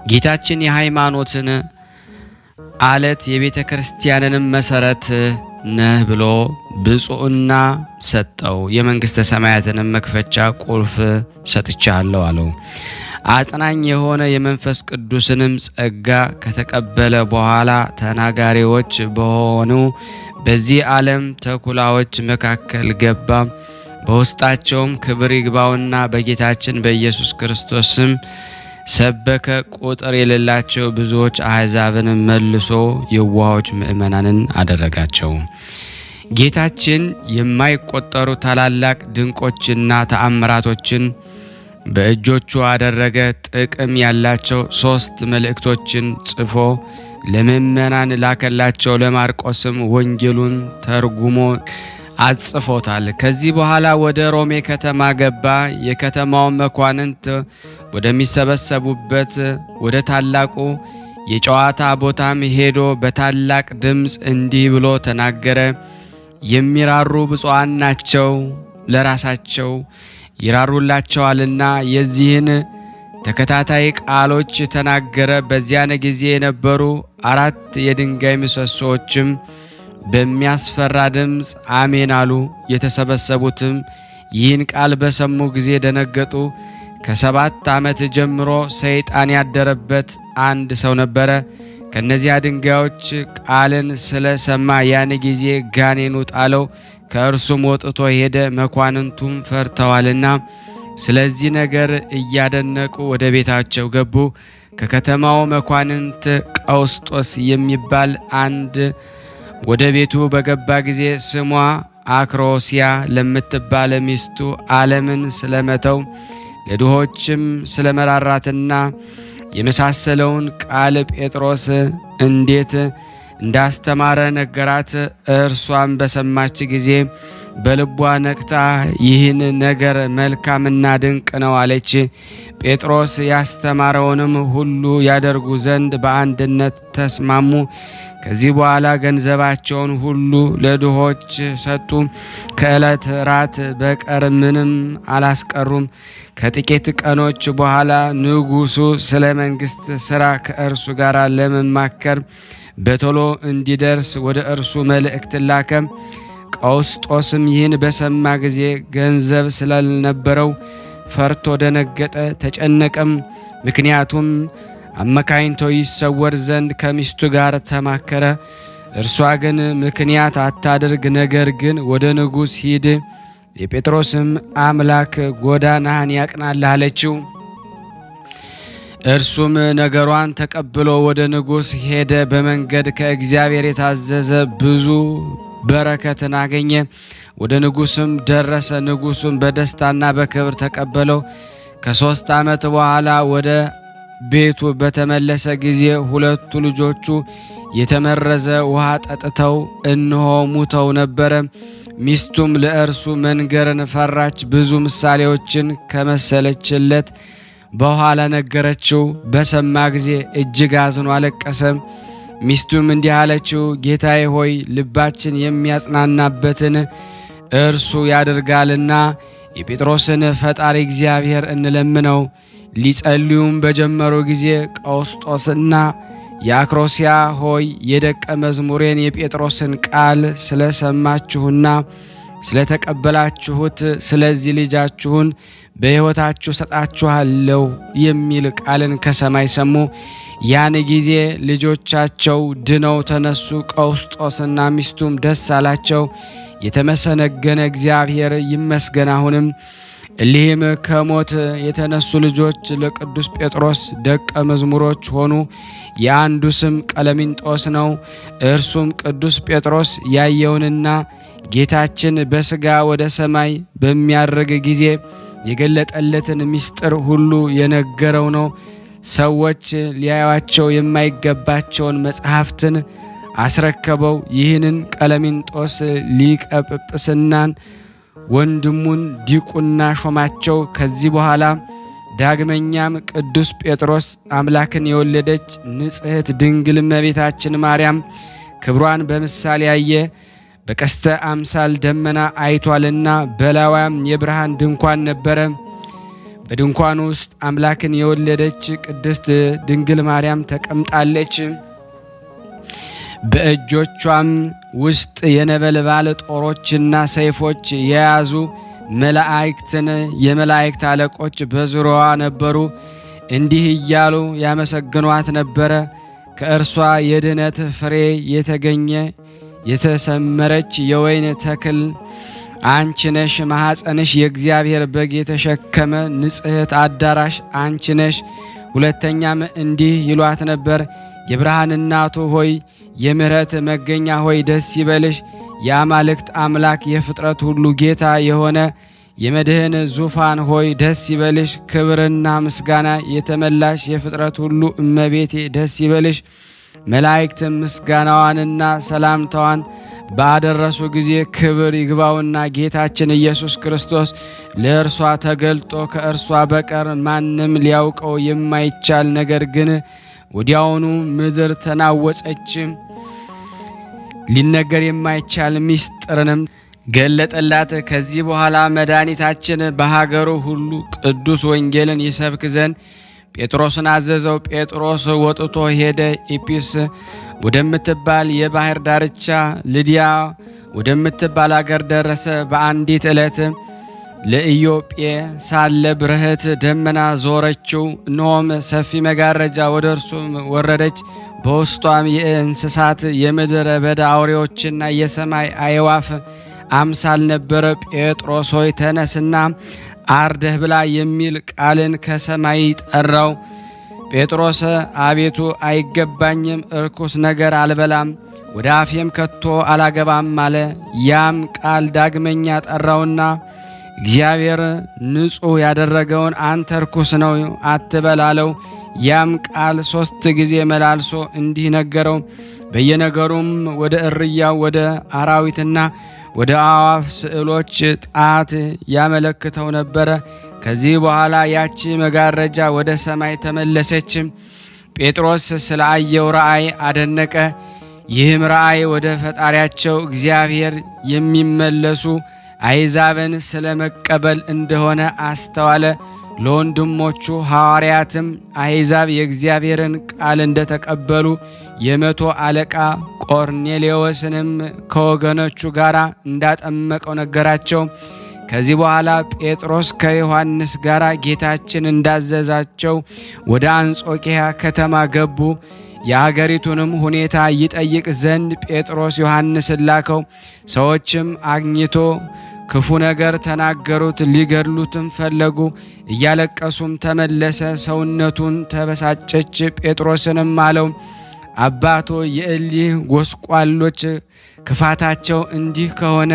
ጌታችን የሃይማኖትን አለት የቤተ ክርስቲያንንም መሰረት ነህ ብሎ ብፁዕና ሰጠው። የመንግስተ ሰማያትንም መክፈቻ ቁልፍ ሰጥቻለሁ አለው። አጽናኝ የሆነ የመንፈስ ቅዱስንም ጸጋ ከተቀበለ በኋላ ተናጋሪዎች በሆኑ በዚህ ዓለም ተኩላዎች መካከል ገባ። በውስጣቸውም ክብር ይግባውና በጌታችን በኢየሱስ ክርስቶስ ስም ሰበከ። ቁጥር የሌላቸው ብዙዎች አሕዛብን መልሶ የዋሆች ምእመናንን አደረጋቸው። ጌታችን የማይቆጠሩ ታላላቅ ድንቆችና ተአምራቶችን በእጆቹ አደረገ። ጥቅም ያላቸው 3 መልእክቶችን ጽፎ ለምእመናን ላከላቸው። ለማርቆስም ወንጌሉን ተርጉሞ አጽፎታል። ከዚህ በኋላ ወደ ሮሜ ከተማ ገባ። የከተማው መኳንንት ወደሚሰበሰቡበት ወደ ታላቁ የጨዋታ ቦታም ሄዶ በታላቅ ድምፅ እንዲህ ብሎ ተናገረ። የሚራሩ ብፁዓን ናቸው፣ ለራሳቸው ይራሩላቸዋልና። የዚህን ተከታታይ ቃሎች ተናገረ። በዚያን ጊዜ የነበሩ 4 የድንጋይ ምሰሶዎችም በሚያስፈራ ድምፅ አሜን አሉ። የተሰበሰቡትም ይህን ቃል በሰሙ ጊዜ ደነገጡ። ከ7 ዓመት ጀምሮ ሰይጣን ያደረበት አንድ ሰው ነበረ። ከነዚያ ድንጋዮች ቃልን ስለሰማ ያን ጊዜ ጋኔኑ ጣለው፣ ከእርሱም ወጥቶ ሄደ። መኳንንቱም ፈርተዋልና ስለዚህ ነገር እያደነቁ ወደ ቤታቸው ገቡ። ከከተማው መኳንንት ቀውስጦስ የሚባል አንድ ወደ ቤቱ በገባ ጊዜ ስሟ አክሮሲያ ለምትባል ሚስቱ ዓለምን ስለመተው ለድሆችም ስለመራራትና የመሳሰለውን ቃል ጴጥሮስ እንዴት እንዳስተማረ ነገራት። እርሷም በሰማች ጊዜ በልቧ ነቅታ ይህን ነገር መልካምና ድንቅ ነው አለች። ጴጥሮስ ያስተማረውንም ሁሉ ያደርጉ ዘንድ በአንድነት ተስማሙ። ከዚህ በኋላ ገንዘባቸውን ሁሉ ለድሆች ሰጡ። ከዕለት ራት በቀር ምንም አላስቀሩም። ከጥቂት ቀኖች በኋላ ንጉሡ ስለ መንግሥት ሥራ ከእርሱ ጋር ለመማከር በቶሎ እንዲደርስ ወደ እርሱ መልእክት ላከ። ቀውስጦስም ይህን በሰማ ጊዜ ገንዘብ ስላልነበረው ፈርቶ ደነገጠ፣ ተጨነቀም። ምክንያቱም አመካኝቶ ይሰወር ዘንድ ከሚስቱ ጋር ተማከረ። እርሷ ግን ምክንያት አታድርግ፣ ነገር ግን ወደ ንጉሥ ሂድ፣ የጴጥሮስም አምላክ ጎዳናህን ያቅናልህ አለችው። እርሱም ነገሯን ተቀብሎ ወደ ንጉሥ ሄደ። በመንገድ ከእግዚአብሔር የታዘዘ ብዙ በረከትን አገኘ። ወደ ንጉሥም ደረሰ። ንጉሡም በደስታና በክብር ተቀበለው። ከ3 ዓመት በኋላ ወደ ቤቱ በተመለሰ ጊዜ 2 ልጆቹ የተመረዘ ውሃ ጠጥተው እነሆ ሙተው ነበረ። ሚስቱም ለእርሱ መንገርን ፈራች። ብዙ ምሳሌዎችን ከመሰለችለት በኋላ ነገረችው። በሰማ ጊዜ እጅግ አዝኖ አለቀሰ። ሚስቱም እንዲህ አለችው፣ ጌታዬ ሆይ ልባችን የሚያጽናናበትን እርሱ ያደርጋልና የጴጥሮስን ፈጣሪ እግዚአብሔር እንለምነው። ሊጸልዩም በጀመሩ ጊዜ ቀውስጦስና የአክሮሲያ ሆይ የደቀ መዝሙሬን የጴጥሮስን ቃል ስለሰማችሁና ስለተቀበላችሁት ስለዚህ ልጃችሁን በሕይወታችሁ ሰጣችኋለሁ የሚል ቃልን ከሰማይ ሰሙ። ያን ጊዜ ልጆቻቸው ድነው ተነሱ። ቀውስጦስና ሚስቱም ደስ አላቸው። የተመሰገነ እግዚአብሔር ይመስገን። አሁንም እሊህም ከሞት የተነሱ ልጆች ለቅዱስ ጴጥሮስ ደቀ መዝሙሮች ሆኑ። የአንዱ ስም ቀለሚንጦስ ነው። እርሱም ቅዱስ ጴጥሮስ ያየውንና ጌታችን በሥጋ ወደ ሰማይ በሚያርግ ጊዜ የገለጠለትን ምስጢር ሁሉ የነገረው ነው። ሰዎች ሊያዩአቸው የማይገባቸውን መጽሐፍትን አስረከበው። ይህንን ቀለሚንጦስ ሊቀ ጵጵስናን ወንድሙን ዲቁና ሾማቸው። ከዚህ በኋላ ዳግመኛም ቅዱስ ጴጥሮስ አምላክን የወለደች ንጽሕት ድንግል እመቤታችን ማርያም ክብሯን በምሳሌ ያየ በቀስተ አምሳል ደመና አይቷልና በላዋም የብርሃን ድንኳን ነበረ። በድንኳኑ ውስጥ አምላክን የወለደች ቅድስት ድንግል ማርያም ተቀምጣለች። በእጆቿም ውስጥ የነበልባል ጦሮችና ሰይፎች የያዙ መላእክትን የመላእክት አለቆች በዙሪያዋ ነበሩ። እንዲህ እያሉ ያመሰግኗት ነበረ። ከእርሷ የድነት ፍሬ የተገኘ የተሰመረች የወይን ተክል አንቺ ነሽ። ማኅፀንሽ የእግዚአብሔር በግ የተሸከመ ንጽሕት አዳራሽ አንቺ ነሽ። ሁለተኛም እንዲህ ይሏት ነበር፣ የብርሃን እናቱ ሆይ የምሕረት መገኛ ሆይ ደስ ይበልሽ። የአማልክት አምላክ የፍጥረት ሁሉ ጌታ የሆነ የመድህን ዙፋን ሆይ ደስ ይበልሽ። ክብርና ምስጋና የተመላሽ የፍጥረት ሁሉ እመቤቴ ደስ ይበልሽ። መላእክት ምስጋናዋንና ሰላምታዋን ባደረሱ ጊዜ ክብር ይግባውና ጌታችን ኢየሱስ ክርስቶስ ለእርሷ ተገልጦ ከእርሷ በቀር ማንም ሊያውቀው የማይቻል ነገር ግን ወዲያውኑ ምድር ተናወጸች። ሊነገር የማይቻል ምስጢርንም ገለጠላት። ከዚህ በኋላ መድኃኒታችን በሀገሩ ሁሉ ቅዱስ ወንጌልን ይሰብክ ዘንድ ጴጥሮስን አዘዘው። ጴጥሮስ ወጥቶ ሄደ። ኢጲስ ወደምትባል የባህር ዳርቻ ልዲያ ወደምትባል አገር ደረሰ። በአንዲት ዕለት ለኢዮጴ ሳለ ብርህት ደመና ዞረችው። እነሆም ሰፊ መጋረጃ ወደ እርሱ ወረደች። በውስጧም የእንስሳት የምድረ በዳ አውሬዎችና የሰማይ አዕዋፍ አምሳል ነበረ። ጴጥሮስ ሆይ ተነስና አርደህ ብላ የሚል ቃልን ከሰማይ ጠራው። ጴጥሮስ አቤቱ አይገባኝም፣ እርኩስ ነገር አልበላም፣ ወደ አፌም ከቶ አላገባም አለ። ያም ቃል ዳግመኛ ጠራውና እግዚአብሔር ንጹሕ ያደረገውን አንተ ርኩስ ነው አትበል አለው። ያም ቃል 3 ጊዜ መላልሶ እንዲህ ነገረው። በየነገሩም ወደ እርያው ወደ አራዊትና ወደ አዋፍ ስዕሎች ጣት ያመለክተው ነበረ። ከዚህ በኋላ ያቺ መጋረጃ ወደ ሰማይ ተመለሰች። ጴጥሮስ ስለ አየው ራእይ አደነቀ። ይህም ራእይ ወደ ፈጣሪያቸው እግዚአብሔር የሚመለሱ አሕዛብን ስለ መቀበል እንደሆነ አስተዋለ። ለወንድሞቹ ሐዋርያትም አሕዛብ የእግዚአብሔርን ቃል እንደተቀበሉ የ100 አለቃ ቆርኔሌዎስንም ከወገኖቹ ጋር እንዳጠመቀው ነገራቸው። ከዚህ በኋላ ጴጥሮስ ከዮሐንስ ጋር ጌታችን እንዳዘዛቸው ወደ አንጾኪያ ከተማ ገቡ። የአገሪቱንም ሁኔታ ይጠይቅ ዘንድ ጴጥሮስ ዮሐንስን ላከው። ሰዎችም አግኝቶ ክፉ ነገር ተናገሩት፣ ሊገድሉትም ፈለጉ። እያለቀሱም ተመለሰ። ሰውነቱን ተበሳጨች። ጴጥሮስንም አለው፣ አባቶ የእሊህ ጎስቋሎች ክፋታቸው እንዲህ ከሆነ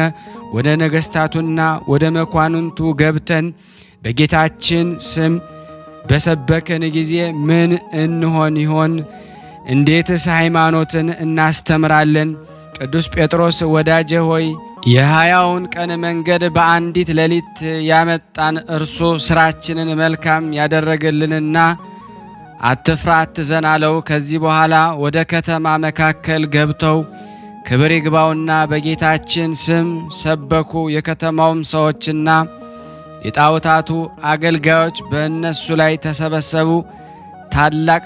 ወደ ነገሥታቱና ወደ መኳንንቱ ገብተን በጌታችን ስም በሰበከን ጊዜ ምን እንሆን ይሆን? እንዴትስ ሃይማኖትን እናስተምራለን? ቅዱስ ጴጥሮስ ወዳጄ ሆይ የ20ውን ቀን መንገድ በአንዲት ሌሊት ያመጣን እርሱ ስራችንን መልካም ያደረገልንና አትፍራ አትዘን አለው። ከዚህ በኋላ ወደ ከተማ መካከል ገብተው ክብር ይግባውና በጌታችን ስም ሰበኩ። የከተማውም ሰዎችና የጣዖታቱ አገልጋዮች በእነሱ ላይ ተሰበሰቡ። ታላቅ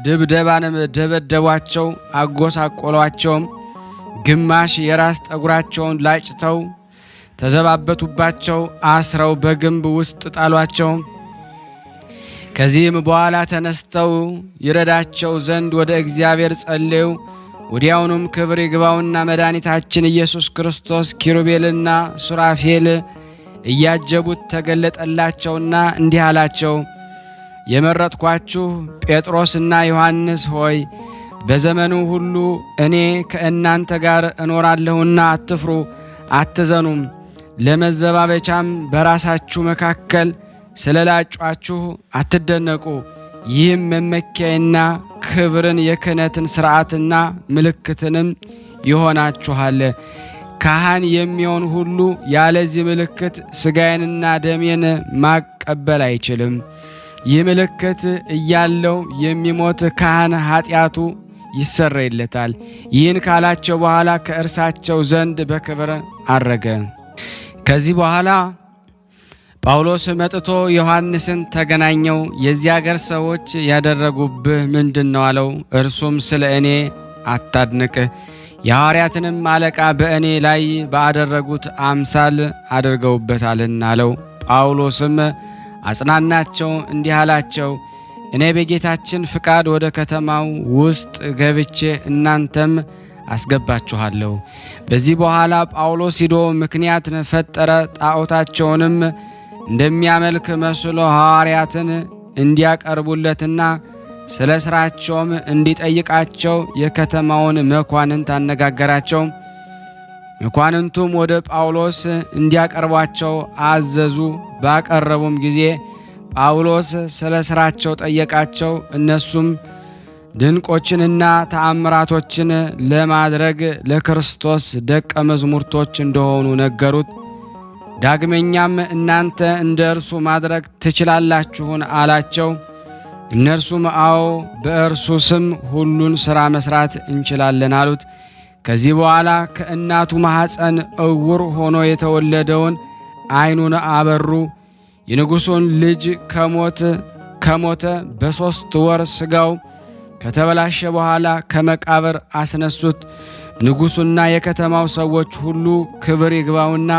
ድብደባንም ደበደቧቸው፣ አጎሳቆሏቸውም። ግማሽ የራስ ጠጉራቸውን ላጭተው ተዘባበቱባቸው፣ አስረው በግንብ ውስጥ ጣሏቸው። ከዚህም በኋላ ተነስተው ይረዳቸው ዘንድ ወደ እግዚአብሔር ጸለዩ። ወዲያውኑም ክብር ይግባውና መድኃኒታችን ኢየሱስ ክርስቶስ ኪሩቤልና ሱራፌል እያጀቡት ተገለጠላቸውና እንዲህ አላቸው፣ የመረጥኳችሁ ጴጥሮስና ዮሐንስ ሆይ በዘመኑ ሁሉ እኔ ከእናንተ ጋር እኖራለሁና አትፍሩ አትዘኑም። ለመዘባበቻም በራሳችሁ መካከል ስለላጯችሁ አትደነቁ። ይህም መመኪያና ክብርን የክህነትን ሥርዓትና ምልክትንም ይሆናችኋል። ካህን የሚሆን ሁሉ ያለዚህ ምልክት ሥጋዬንና ደሜን ማቀበል አይችልም። ይህ ምልክት እያለው የሚሞት ካህን ኃጢአቱ ይሰረይለታል። ይህን ካላቸው በኋላ ከእርሳቸው ዘንድ በክብር አረገ። ከዚህ በኋላ ጳውሎስ መጥቶ ዮሐንስን ተገናኘው። የዚህ አገር ሰዎች ያደረጉብህ ምንድን ነው አለው። እርሱም ስለ እኔ አታድንቅ፣ የሐዋርያትንም አለቃ በእኔ ላይ ባደረጉት አምሳል አድርገውበታልና አለው። ጳውሎስም አጽናናቸው፣ እንዲህ አላቸው፣ እኔ በጌታችን ፍቃድ ወደ ከተማው ውስጥ ገብቼ እናንተም አስገባችኋለሁ። በዚህ በኋላ ጳውሎስ ሂዶ ምክንያት ፈጠረ። ጣዖታቸውንም እንደሚያመልክ መስሎ ሐዋርያትን እንዲያቀርቡለትና ስለ ሥራቸውም እንዲጠይቃቸው የከተማውን መኳንንት አነጋገራቸው። መኳንንቱም ወደ ጳውሎስ እንዲያቀርቧቸው አዘዙ። ባቀረቡም ጊዜ ጳውሎስ ስለ ሥራቸው ጠየቃቸው። እነሱም ድንቆችንና ተአምራቶችን ለማድረግ ለክርስቶስ ደቀ መዛሙርቶች እንደሆኑ ነገሩት። ዳግመኛም እናንተ እንደ እርሱ ማድረግ ትችላላችሁን አላቸው። እነርሱም አዎ፣ በእርሱ ስም ሁሉን ሥራ መስራት እንችላለን አሉት። ከዚህ በኋላ ከእናቱ ማኅፀን ዕውር ሆኖ የተወለደውን ዓይኑን አበሩ። የንጉሡን ልጅ ከሞተ በ3 ወር ሥጋው ከተበላሸ በኋላ ከመቃብር አስነሱት። ንጉሡና የከተማው ሰዎች ሁሉ ክብር ይግባውና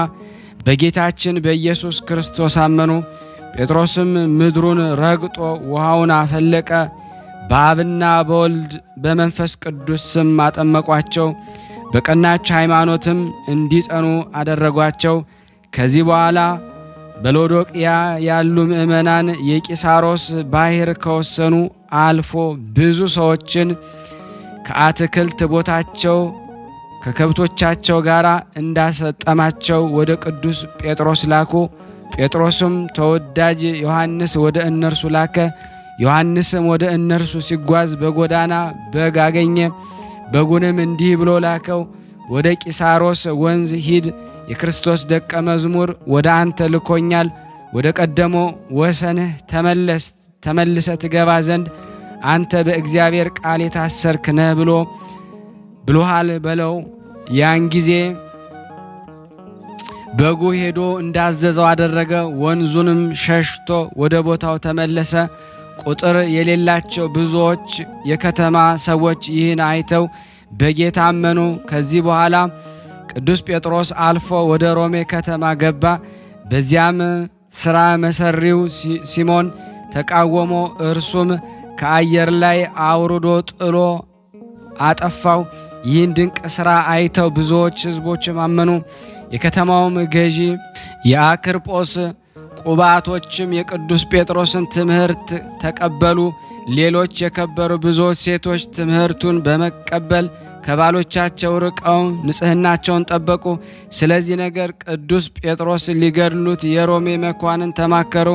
በጌታችን በኢየሱስ ክርስቶስ አመኑ። ጴጥሮስም ምድሩን ረግጦ ውሃውን አፈለቀ። በአብና በወልድ በመንፈስ ቅዱስ ስም አጠመቋቸው። በቀናች ሃይማኖትም እንዲጸኑ አደረጓቸው። ከዚህ በኋላ በሎዶቅያ ያሉ ምእመናን የቂሳሮስ ባሕር ከወሰኑ አልፎ ብዙ ሰዎችን ከአትክልት ቦታቸው ከከብቶቻቸው ጋር እንዳሰጠማቸው ወደ ቅዱስ ጴጥሮስ ላኩ። ጴጥሮስም ተወዳጅ ዮሐንስ ወደ እነርሱ ላከ። ዮሐንስም ወደ እነርሱ ሲጓዝ በጎዳና በግ አገኘ። በጉንም እንዲህ ብሎ ላከው፣ ወደ ቂሳሮስ ወንዝ ሂድ፣ የክርስቶስ ደቀ መዝሙር ወደ አንተ ልኮኛል። ወደ ቀደመው ወሰንህ ተመልሰ ትገባ ዘንድ አንተ በእግዚአብሔር ቃል የታሰርክ ነህ ብሎሃል በለው። ያን ጊዜ በጉ ሄዶ እንዳዘዘው አደረገ። ወንዙንም ሸሽቶ ወደ ቦታው ተመለሰ። ቁጥር የሌላቸው ብዙዎች የከተማ ሰዎች ይህን አይተው በጌታ አመኑ። ከዚህ በኋላ ቅዱስ ጴጥሮስ አልፎ ወደ ሮሜ ከተማ ገባ። በዚያም ሥራ መሰሪው ሲሞን ተቃወሞ፣ እርሱም ከአየር ላይ አውርዶ ጥሎ አጠፋው። ይህን ድንቅ ሥራ አይተው ብዙዎች ሕዝቦችም አመኑ። የከተማውም ገዢ የአክርጶስ ቁባቶችም የቅዱስ ጴጥሮስን ትምህርት ተቀበሉ። ሌሎች የከበሩ ብዙዎች ሴቶች ትምህርቱን በመቀበል ከባሎቻቸው ርቀው ንጽሕናቸውን ጠበቁ። ስለዚህ ነገር ቅዱስ ጴጥሮስን ሊገድሉት የሮሜ መኳንን ተማከሩ።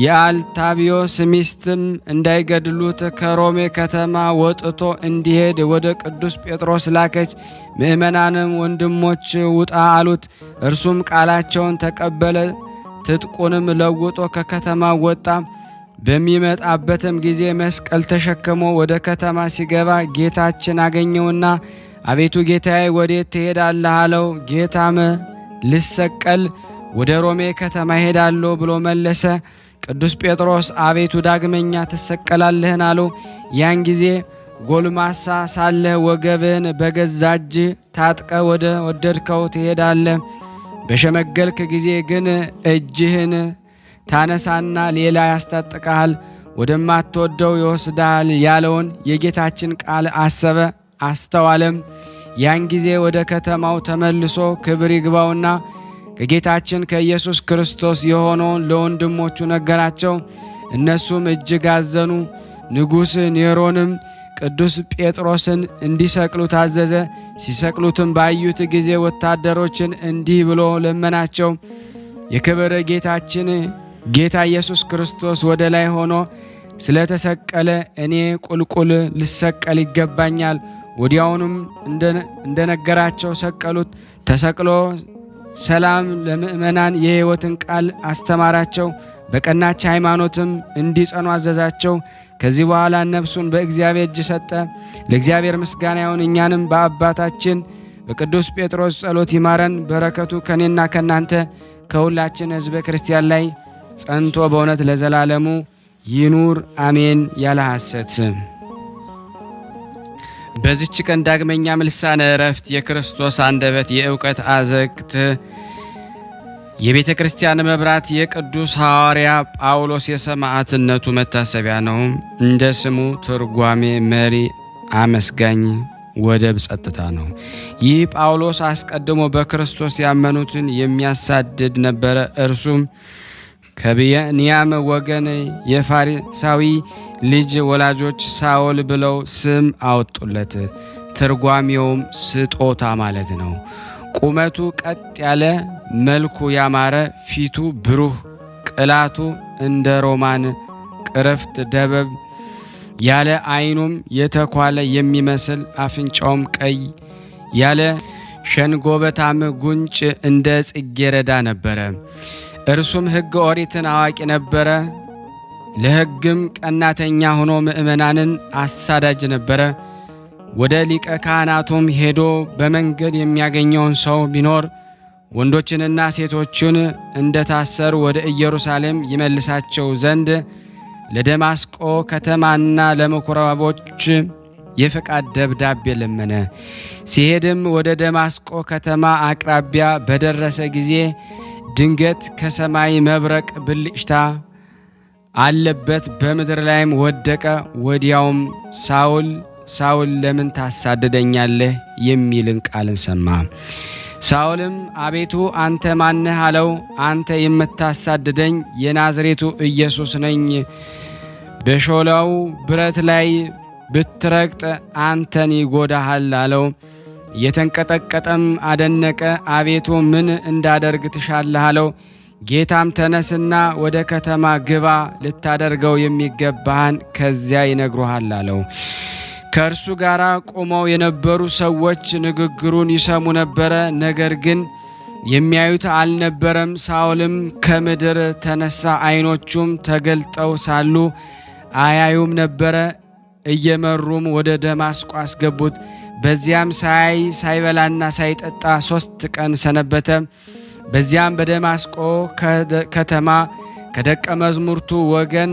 የአልታቢዮስ ሚስትም እንዳይገድሉት ከሮሜ ከተማ ወጥቶ እንዲሄድ ወደ ቅዱስ ጴጥሮስ ላከች። ምእመናንም ወንድሞች ውጣ አሉት። እርሱም ቃላቸውን ተቀበለ። ትጥቁንም ለውጦ ከከተማ ወጣ። በሚመጣበትም ጊዜ መስቀል ተሸክሞ ወደ ከተማ ሲገባ ጌታችን አገኘውና አቤቱ ጌታዬ ወዴት ትሄዳለህ አለው። ጌታም ልሰቀል ወደ ሮሜ ከተማ ሄዳለሁ ብሎ መለሰ። ቅዱስ ጴጥሮስ አቤቱ ዳግመኛ ትሰቀላለህን አለው። ያን ጊዜ ጎልማሳ ሳለህ ወገብህን በገዛ እጅህ ታጥቀ ወደ ወደድከው ትሄዳለህ፣ በሸመገልክ ጊዜ ግን እጅህን ታነሳና ሌላ ያስታጥቀሃል፣ ወደማትወደው ይወስድሃል ያለውን የጌታችን ቃል አሰበ አስተዋለም። ያን ጊዜ ወደ ከተማው ተመልሶ ክብር ይግባውና ከጌታችን ከኢየሱስ ክርስቶስ የሆነውን ለወንድሞቹ ነገራቸው። እነሱም እጅግ አዘኑ። ንጉሥ ኔሮንም ቅዱስ ጴጥሮስን እንዲሰቅሉ ታዘዘ። ሲሰቅሉትም ባዩት ጊዜ ወታደሮችን እንዲህ ብሎ ለመናቸው። የክብር ጌታችን ጌታ ኢየሱስ ክርስቶስ ወደ ላይ ሆኖ ስለተሰቀለ እኔ ቁልቁል ልሰቀል ይገባኛል። ወዲያውኑም እንደነገራቸው ሰቀሉት። ተሰቅሎ ሰላም ለምእመናን የሕይወትን ቃል አስተማራቸው። በቀናች ሃይማኖትም እንዲጸኑ አዘዛቸው። ከዚህ በኋላ ነፍሱን በእግዚአብሔር እጅ ሰጠ። ለእግዚአብሔር ምስጋና ይሁን። እኛንም በአባታችን በቅዱስ ጴጥሮስ ጸሎት ይማረን። በረከቱ ከኔና ከናንተ ከሁላችን ሕዝበ ክርስቲያን ላይ ጸንቶ በእውነት ለዘላለሙ ይኑር አሜን። ያለ ሐሰት በዚች ቀን ዳግመኛም ልሳነ ዕረፍት የክርስቶስ አንደበት የእውቀት አዘቅት የቤተ ክርስቲያን መብራት የቅዱስ ሐዋርያ ጳውሎስ የሰማዕትነቱ መታሰቢያ ነው። እንደ ስሙ ትርጓሜ መሪ አመስጋኝ ወደብ ጸጥታ ነው። ይህ ጳውሎስ አስቀድሞ በክርስቶስ ያመኑትን የሚያሳድድ ነበረ። እርሱም ከብንያም ወገን የፋሪሳዊ ልጅ ወላጆች ሳውል ብለው ስም አወጡለት። ትርጓሜውም ስጦታ ማለት ነው። ቁመቱ ቀጥ ያለ፣ መልኩ ያማረ፣ ፊቱ ብሩህ፣ ቅላቱ እንደ ሮማን ቅርፍት ደበብ ያለ፣ ዓይኑም የተኳለ የሚመስል፣ አፍንጫውም ቀይ ያለ፣ ሸንጎበታም ጉንጭ እንደ ጽጌረዳ ነበረ። እርሱም ሕግ ኦሪትን አዋቂ ነበረ። ለሕግም ቀናተኛ ሆኖ ምእመናንን አሳዳጅ ነበረ። ወደ ሊቀ ካህናቱም ሄዶ በመንገድ የሚያገኘውን ሰው ቢኖር ወንዶችንና ሴቶችን እንደታሰሩ ወደ ኢየሩሳሌም ይመልሳቸው ዘንድ ለደማስቆ ከተማና ለምኩራቦች የፈቃድ ደብዳቤ ለመነ። ሲሄድም ወደ ደማስቆ ከተማ አቅራቢያ በደረሰ ጊዜ ድንገት ከሰማይ መብረቅ ብልጭታ አለበት፣ በምድር ላይም ወደቀ። ወዲያውም ሳውል ሳውል ለምን ታሳድደኛለህ የሚልን ቃልን ሰማ። ሳውልም አቤቱ አንተ ማነህ አለው። አንተ የምታሳድደኝ የናዝሬቱ ኢየሱስ ነኝ። በሾላው ብረት ላይ ብትረግጥ አንተን ይጎዳሃል አለው። እየተንቀጠቀጠም አደነቀ። አቤቱ ምን እንዳደርግ ትሻለህ አለው። ጌታም ተነስና ወደ ከተማ ግባ፣ ልታደርገው የሚገባህን ከዚያ ይነግሩሃል አለው። ከእርሱ ጋር ቆመው የነበሩ ሰዎች ንግግሩን ይሰሙ ነበረ፣ ነገር ግን የሚያዩት አልነበረም። ሳውልም ከምድር ተነሳ፣ ዓይኖቹም ተገልጠው ሳሉ አያዩም ነበረ። እየመሩም ወደ ደማስቆ አስገቡት። በዚያም ሳይበላና ሳይጠጣ 3 ቀን ሰነበተ። በዚያም በደማስቆ ከተማ ከደቀ መዝሙርቱ ወገን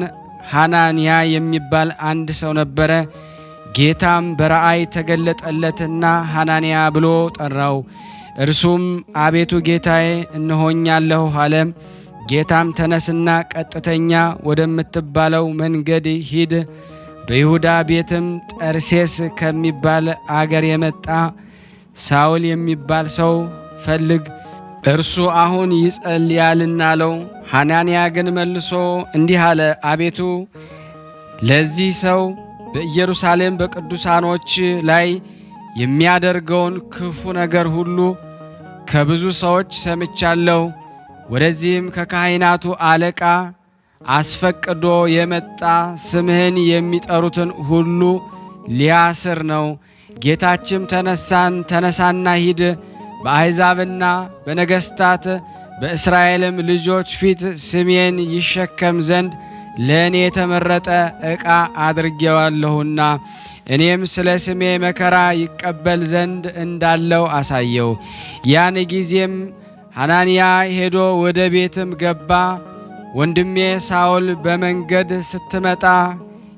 ሐናንያ የሚባል አንድ ሰው ነበረ። ጌታም በራእይ ተገለጠለትና ሐናንያ ብሎ ጠራው። እርሱም አቤቱ ጌታዬ እነሆኛለሁ አለ። ጌታም ተነስና ቀጥተኛ ወደምትባለው መንገድ ሂድ፣ በይሁዳ ቤትም ጠርሴስ ከሚባል አገር የመጣ ሳውል የሚባል ሰው ፈልግ፣ እርሱ አሁን ይጸልያልና አለው። ሐናንያ ግን መልሶ እንዲህ አለ፣ አቤቱ ለዚህ ሰው በኢየሩሳሌም በቅዱሳኖች ላይ የሚያደርገውን ክፉ ነገር ሁሉ ከብዙ ሰዎች ሰምቻለሁ። ወደዚህም ከካህናቱ አለቃ አስፈቅዶ የመጣ ስምህን የሚጠሩትን ሁሉ ሊያስር ነው። ጌታችም ተነሳና ሂድ፣ በአሕዛብና በነገሥታት በእስራኤልም ልጆች ፊት ስሜን ይሸከም ዘንድ ለእኔ የተመረጠ ዕቃ አድርጌዋለሁና እኔም ስለ ስሜ መከራ ይቀበል ዘንድ እንዳለው አሳየው። ያን ጊዜም ሐናንያ ሄዶ ወደ ቤትም ገባ። ወንድሜ ሳውል በመንገድ ስትመጣ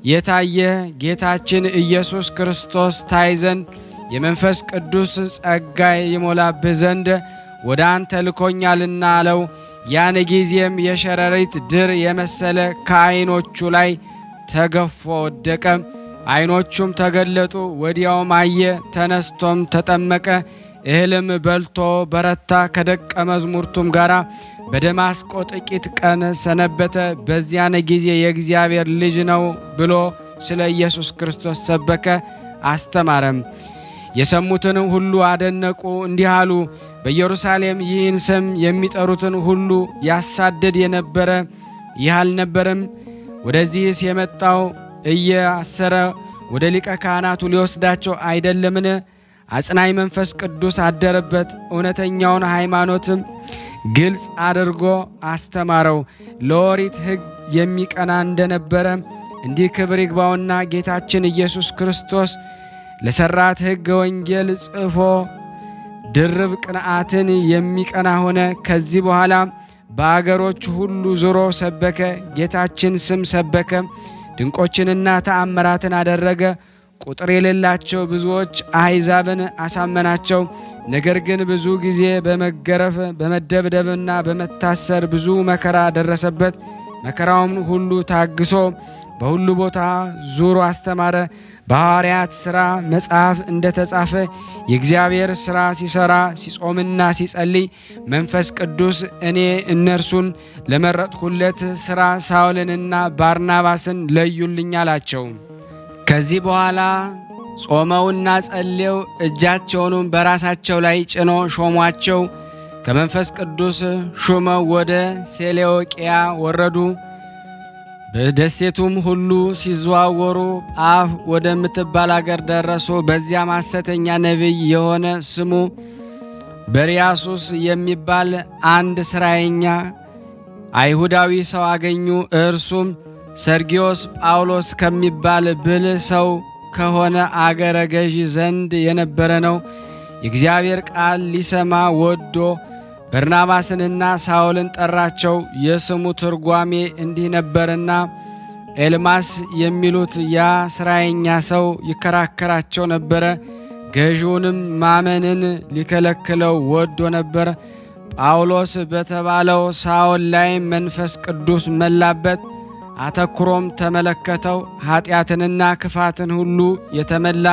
የታየህ ጌታችን ኢየሱስ ክርስቶስ ታይ ዘንድ የመንፈስ ቅዱስ ጸጋ ይሞላብህ ዘንድ ወደ አንተ ልኮኛልና አለው። ያን ጊዜም የሸረሪት ድር የመሰለ ከዓይኖቹ ላይ ተገፎ ወደቀ። ዓይኖቹም ተገለጡ። ወዲያውም አየ። ተነስቶም ተጠመቀ። እህልም በልቶ በረታ። ከደቀ መዝሙርቱም ጋር በደማስቆ ጥቂት ቀን ሰነበተ። በዚያን ጊዜ የእግዚአብሔር ልጅ ነው ብሎ ስለ ኢየሱስ ክርስቶስ ሰበከ፣ አስተማረም። የሰሙትንም ሁሉ አደነቁ፣ እንዲህ አሉ፣ በኢየሩሳሌም ይህን ስም የሚጠሩትን ሁሉ ያሳደድ የነበረ ይህ አልነበረም? ወደዚህስ የመጣው እያሰረ ወደ ሊቀ ካህናቱ ሊወስዳቸው አይደለምን? አጽናኝ መንፈስ ቅዱስ አደረበት። እውነተኛውን ሃይማኖትም ግልጽ አድርጎ አስተማረው። ለኦሪት ሕግ የሚቀና እንደነበረ እንዲህ ክብር ይግባውና ጌታችን ኢየሱስ ክርስቶስ ለሰራት ሕገ ወንጌል ጽፎ ድርብ ቅንዓትን የሚቀና ሆነ። ከዚህ በኋላ በአገሮች ሁሉ ዞሮ ሰበከ። ጌታችን ስም ሰበከ። ድንቆችንና ተአምራትን አደረገ። ቁጥር የሌላቸው ብዙዎች አሕዛብን አሳመናቸው። ነገር ግን ብዙ ጊዜ በመገረፍ በመደብደብና በመታሰር ብዙ መከራ ደረሰበት። መከራውን ሁሉ ታግሶ በሁሉ ቦታ ዙሮ አስተማረ። በሐዋርያት ሥራ መጽሐፍ እንደተጻፈ የእግዚአብሔር ሥራ ሲሰራ ሲጾምና ሲጸልይ መንፈስ ቅዱስ እኔ እነርሱን ለመረጥኩለት ሥራ ሳውልንና ባርናባስን ለዩልኝ አላቸው። ከዚህ በኋላ ጾመውና ጸልየው እጃቸውንም በራሳቸው ላይ ጭኖ ሾሟቸው። ከመንፈስ ቅዱስ ሹመው ወደ ሴሌዎቅያ ወረዱ። በደሴቱም ሁሉ ሲዘዋወሩ ጳፍ ወደምትባል አገር ደረሱ። በዚያም ሐሰተኛ ነቢይ የሆነ ስሙ በርያሱስ የሚባል አንድ ሥራየኛ አይሁዳዊ ሰው አገኙ። እርሱም ሰርጊዮስ ጳውሎስ ከሚባል ብልህ ሰው ከሆነ አገረ ገዢ ዘንድ የነበረ ነው። የእግዚአብሔር ቃል ሊሰማ ወዶ በርናባስንና ሳውልን ጠራቸው። የስሙ ትርጓሜ እንዲህ ነበርና ኤልማስ የሚሉት ያ ሥራየኛ ሰው ይከራከራቸው ነበረ። ገዢውንም ማመንን ሊከለክለው ወዶ ነበር። ጳውሎስ በተባለው ሳውል ላይ መንፈስ ቅዱስ መላበት። አተኩሮም ተመለከተው። ኀጢአትንና ክፋትን ሁሉ የተመላ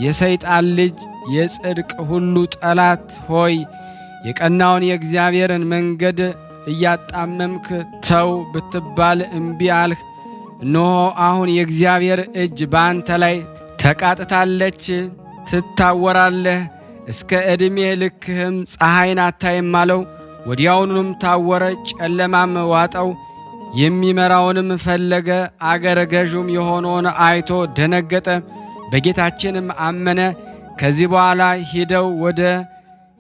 የሰይጣን ልጅ የጽድቅ ሁሉ ጠላት ሆይ የቀናውን የእግዚአብሔርን መንገድ እያጣመምክ ተው ብትባል እምቢ አልህ። እነሆ አሁን የእግዚአብሔር እጅ በአንተ ላይ ተቃጥታለች፣ ትታወራለህ፣ እስከ ዕድሜ ልክህም ፀሐይን አታይም አለው። ወዲያውኑም ታወረ፣ ጨለማም ዋጠው። የሚመራውንም ፈለገ። አገረ ገዡም የሆነውን አይቶ ደነገጠ፣ በጌታችንም አመነ። ከዚህ በኋላ ሂደው ወደ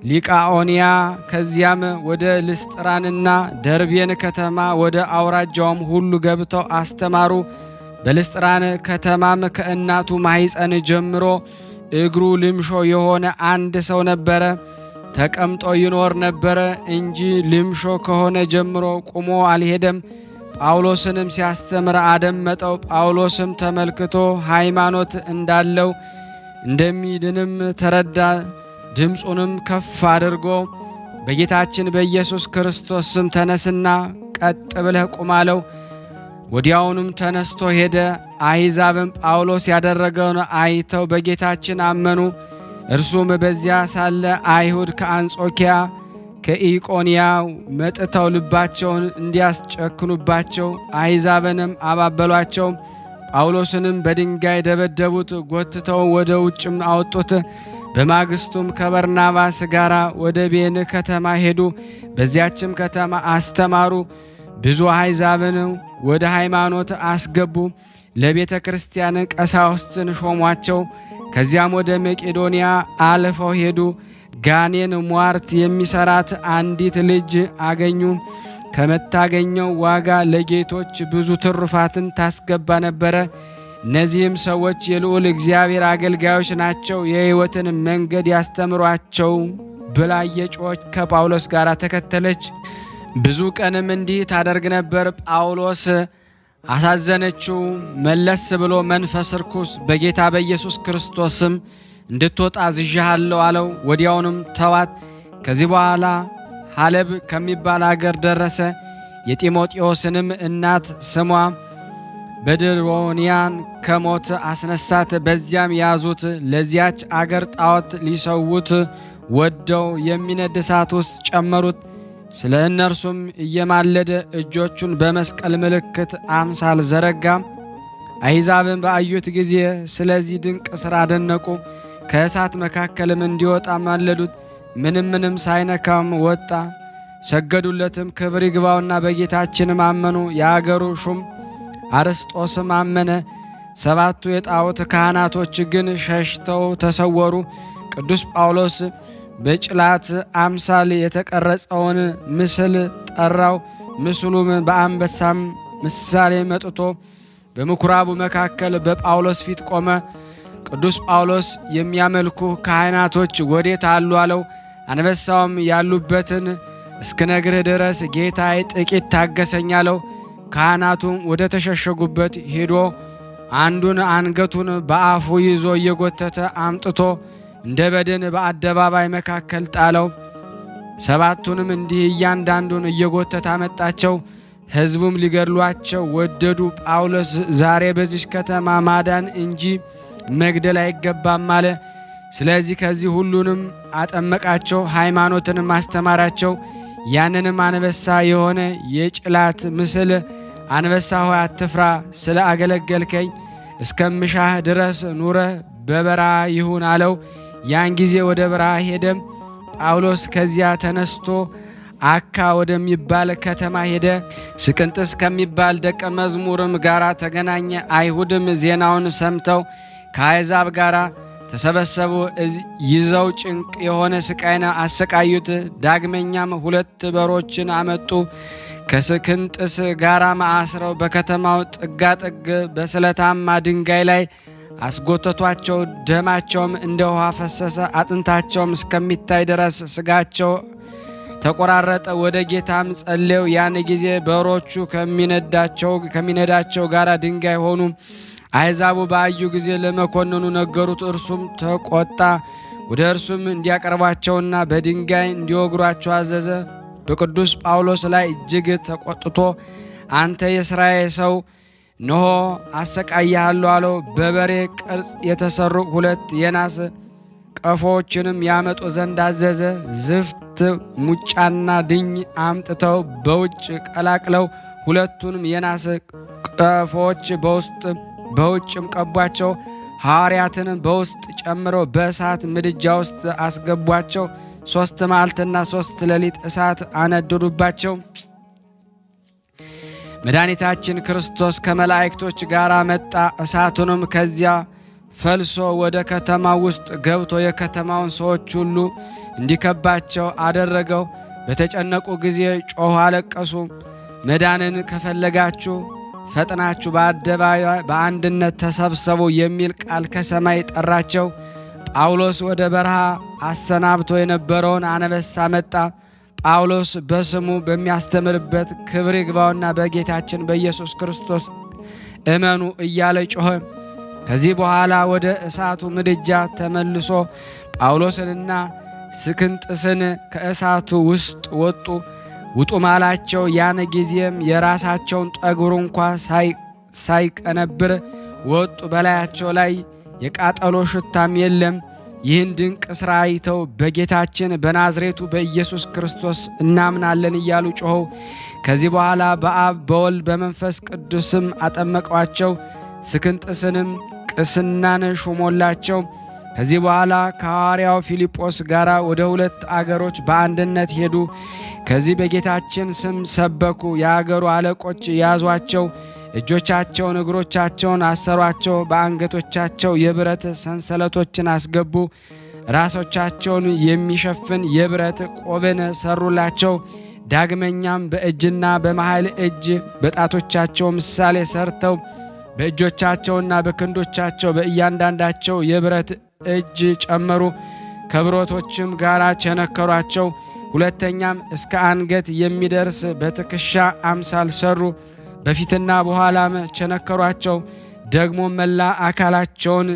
ሊቃኦንያ ከዚያም ወደ ልስጥራንና ደርቤን ከተማ ወደ አውራጃውም ሁሉ ገብተው አስተማሩ። በልስጥራን ከተማም ከእናቱ ማኅፀን ጀምሮ እግሩ ልምሾ የሆነ አንድ ሰው ነበረ። ተቀምጦ ይኖር ነበረ እንጂ ልምሾ ከሆነ ጀምሮ ቁሞ አልሄደም። ጳውሎስንም ሲያስተምር አደመጠው። ጳውሎስም ተመልክቶ ሃይማኖት እንዳለው እንደሚድንም ተረዳ። ድምፁንም ከፍ አድርጎ በጌታችን በኢየሱስ ክርስቶስ ስም ተነስና ቀጥ ብለህ ቁም አለው። ወዲያውኑም ተነስቶ ሄደ። አሕዛብም ጳውሎስ ያደረገውን አይተው በጌታችን አመኑ። እርሱም በዚያ ሳለ አይሁድ ከአንጾኪያ ከኢቆንያ መጥተው ልባቸውን እንዲያስጨክኑባቸው አሕዛብንም አባበሏቸው። ጳውሎስንም በድንጋይ ደበደቡት፣ ጎትተው ወደ ውጭም አወጡት። በማግስቱም ከበርናባስ ጋር ወደ ቤን ከተማ ሄዱ። በዚያችም ከተማ አስተማሩ። ብዙ አሕዛብን ወደ ሃይማኖት አስገቡ። ለቤተ ክርስቲያን ቀሳውስትን ሾሟቸው። ከዚያም ወደ መቄዶንያ አልፈው ሄዱ። ጋኔን ሟርት የሚሰራት አንዲት ልጅ አገኙ። ከምታገኘው ዋጋ ለጌቶች ብዙ ትሩፋትን ታስገባ ነበረ። እነዚህም ሰዎች የልዑል እግዚአብሔር አገልጋዮች ናቸው፣ የሕይወትን መንገድ ያስተምሯቸው ብላ እየጮኸች ከጳውሎስ ጋር ተከተለች። ብዙ ቀንም እንዲህ ታደርግ ነበር። ጳውሎስ አሳዘነችው። መለስ ብሎ መንፈስ ርኩስ በጌታ በኢየሱስ ክርስቶስ ስም እንድትወጣ አዝዣለሁ አለው። ወዲያውንም ተዋት። ከዚህ በኋላ ሐለብ ከሚባል አገር ደረሰ። የጢሞቴዎስንም እናት ስሟ በድሮንያን ከሞት አስነሳት። በዚያም ያዙት። ለዚያች አገር ጣዖት ሊሰውት ወደው የሚነድ እሳት ውስጥ ጨመሩት። ስለ እነርሱም እየማለደ እጆቹን በመስቀል ምልክት አምሳል ዘረጋ። አሕዛብን በአዩት ጊዜ ስለዚህ ድንቅ ሥራ አደነቁ። ከእሳት መካከልም እንዲወጣ ማለዱት። ምንም ሳይነካም ወጣ። ሰገዱለትም። ክብር ይግባውና በጌታችንም አመኑ። የአገሩ ሹም አርስጦስም አመነ። 7ቱ የጣዖት ካህናቶች ግን ሸሽተው ተሰወሩ። ቅዱስ ጳውሎስ በጭላት አምሳል የተቀረጸውን ምስል ጠራው። ምስሉም በአንበሳም ምሳሌ መጥቶ በምኩራቡ መካከል በጳውሎስ ፊት ቆመ። ቅዱስ ጳውሎስ የሚያመልኩ ካህናቶች ወዴት አሉ አለው። አንበሳውም ያሉበትን እስክነግርህ ድረስ ጌታዬ ጥቂት ታገሰኝ አለው። ካህናቱም ወደ ተሸሸጉበት ሄዶ አንዱን አንገቱን በአፉ ይዞ እየጎተተ አምጥቶ እንደ በድን በአደባባይ መካከል ጣለው። 7ቱንም እንዲህ እያንዳንዱን እየጎተተ አመጣቸው። ሕዝቡም ሊገድሏቸው ወደዱ። ጳውሎስ ዛሬ በዚች ከተማ ማዳን እንጂ መግደል አይገባም አለ። ስለዚህ ከዚህ ሁሉንም አጠመቃቸው፣ ሃይማኖትንም አስተማራቸው። ያንንም አንበሳ የሆነ የጭላት ምስል አንበሳ ሆይ አትፍራ፣ ስለ አገለገልከኝ እስከምሻህ ድረስ ኑረህ በበረሃ ይሁን አለው። ያን ጊዜ ወደ በረሃ ሄደም። ጳውሎስ ከዚያ ተነስቶ አካ ወደሚባል ከተማ ሄደ። ስቅንጥስ ከሚባል ደቀ መዝሙርም ጋር ተገናኘ። አይሁድም ዜናውን ሰምተው ከአሕዛብ ጋር ተሰበሰቡ። ይዘው ጭንቅ የሆነ ስቃይን አሰቃዩት። ዳግመኛም 2 በሮችን አመጡ። ከስቅንጥስ ጋር አስረው በከተማው ጥጋጥግ በስለታማ ድንጋይ ላይ አስጎተቷቸው። ደማቸውም እንደ ውሃ ፈሰሰ። አጥንታቸውም እስከሚታይ ድረስ ስጋቸው ተቆራረጠ። ወደ ጌታም ጸለዩ። ያን ጊዜ በሮቹ ከሚነዳቸው ጋር ድንጋይ ሆኑ። አሕዛቡ ባዩ ጊዜ ለመኮንኑ ነገሩት። እርሱም ተቆጣ። ወደ እርሱም እንዲያቀርቧቸውና በድንጋይ እንዲወግሯቸው አዘዘ። በቅዱስ ጳውሎስ ላይ እጅግ ተቆጥቶ አንተ የእስራኤል ሰው እነሆ አሰቃይሃለሁ አለው። በበሬ ቅርጽ የተሰሩ 2 የናስ ቀፎዎችንም ያመጡ ዘንድ አዘዘ። ዝፍት፣ ሙጫና ድኝ አምጥተው በውጭ ቀላቅለው 2ቱንም የናስ ቀፎዎች በውጭም ቀቧቸው። ሐዋርያትንም በውስጥ ጨምረው በእሳት ምድጃ ውስጥ አስገቧቸው። 3 መዓልትና 3 ሌሊት እሳት አነደዱባቸው። መድኃኒታችን ክርስቶስ ከመላእክቶች ጋር መጣ። እሳቱንም ከዚያ ፈልሶ ወደ ከተማ ውስጥ ገብቶ የከተማውን ሰዎች ሁሉ እንዲከባቸው አደረገው። በተጨነቁ ጊዜ ጮኹ፣ አለቀሱ። መዳንን ከፈለጋችሁ ፈጥናችሁ በአደባባይ በአንድነት ተሰብሰቡ የሚል ቃል ከሰማይ ጠራቸው። ጳውሎስ ወደ በረሃ አሰናብቶ የነበረውን አንበሳ መጣ። ጳውሎስ በስሙ በሚያስተምርበት ክብር ይግባውና በጌታችን በኢየሱስ ክርስቶስ እመኑ እያለ ጮኸ። ከዚህ በኋላ ወደ እሳቱ ምድጃ ተመልሶ ጳውሎስንና ስቅንጥስን ከእሳቱ ውስጥ ውጡ ማላቸው። ያን ጊዜም የራሳቸውን ጠጉር እንኳ ሳይቀነብር ወጡ። በላያቸው ላይ የቃጠሎ ሽታም የለም። ይህን ድንቅ ሥራ አይተው በጌታችን በናዝሬቱ በኢየሱስ ክርስቶስ እናምናለን እያሉ ጮኸው። ከዚህ በኋላ በአብ በወልድ በመንፈስ ቅዱስም አጠመቋቸው። ስቅንጥስንም ቅስናን ሾሞላቸው። ከዚህ በኋላ ከሐዋርያው ፊልጶስ ጋር ወደ 2 አገሮች በአንድነት ሄዱ። ከዚህ በጌታችን ስም ሰበኩ። የአገሩ አለቆች ያዟቸው፣ እጆቻቸውን እግሮቻቸውን አሰሯቸው። በአንገቶቻቸው የብረት ሰንሰለቶችን አስገቡ። ራሶቻቸውን የሚሸፍን የብረት ቆብን ሰሩላቸው። ዳግመኛም በእጅና በመሃል እጅ በጣቶቻቸው ምሳሌ ሰርተው በእጆቻቸውና በክንዶቻቸው በእያንዳንዳቸው የብረት እጅ ጨመሩ። ከብረቶችም ጋር ቸነከሯቸው። ሁለተኛም እስከ አንገት የሚደርስ በትከሻ አምሳል ሰሩ። በፊትና በኋላም ቸነከሯቸው። ደግሞ መላ አካላቸውን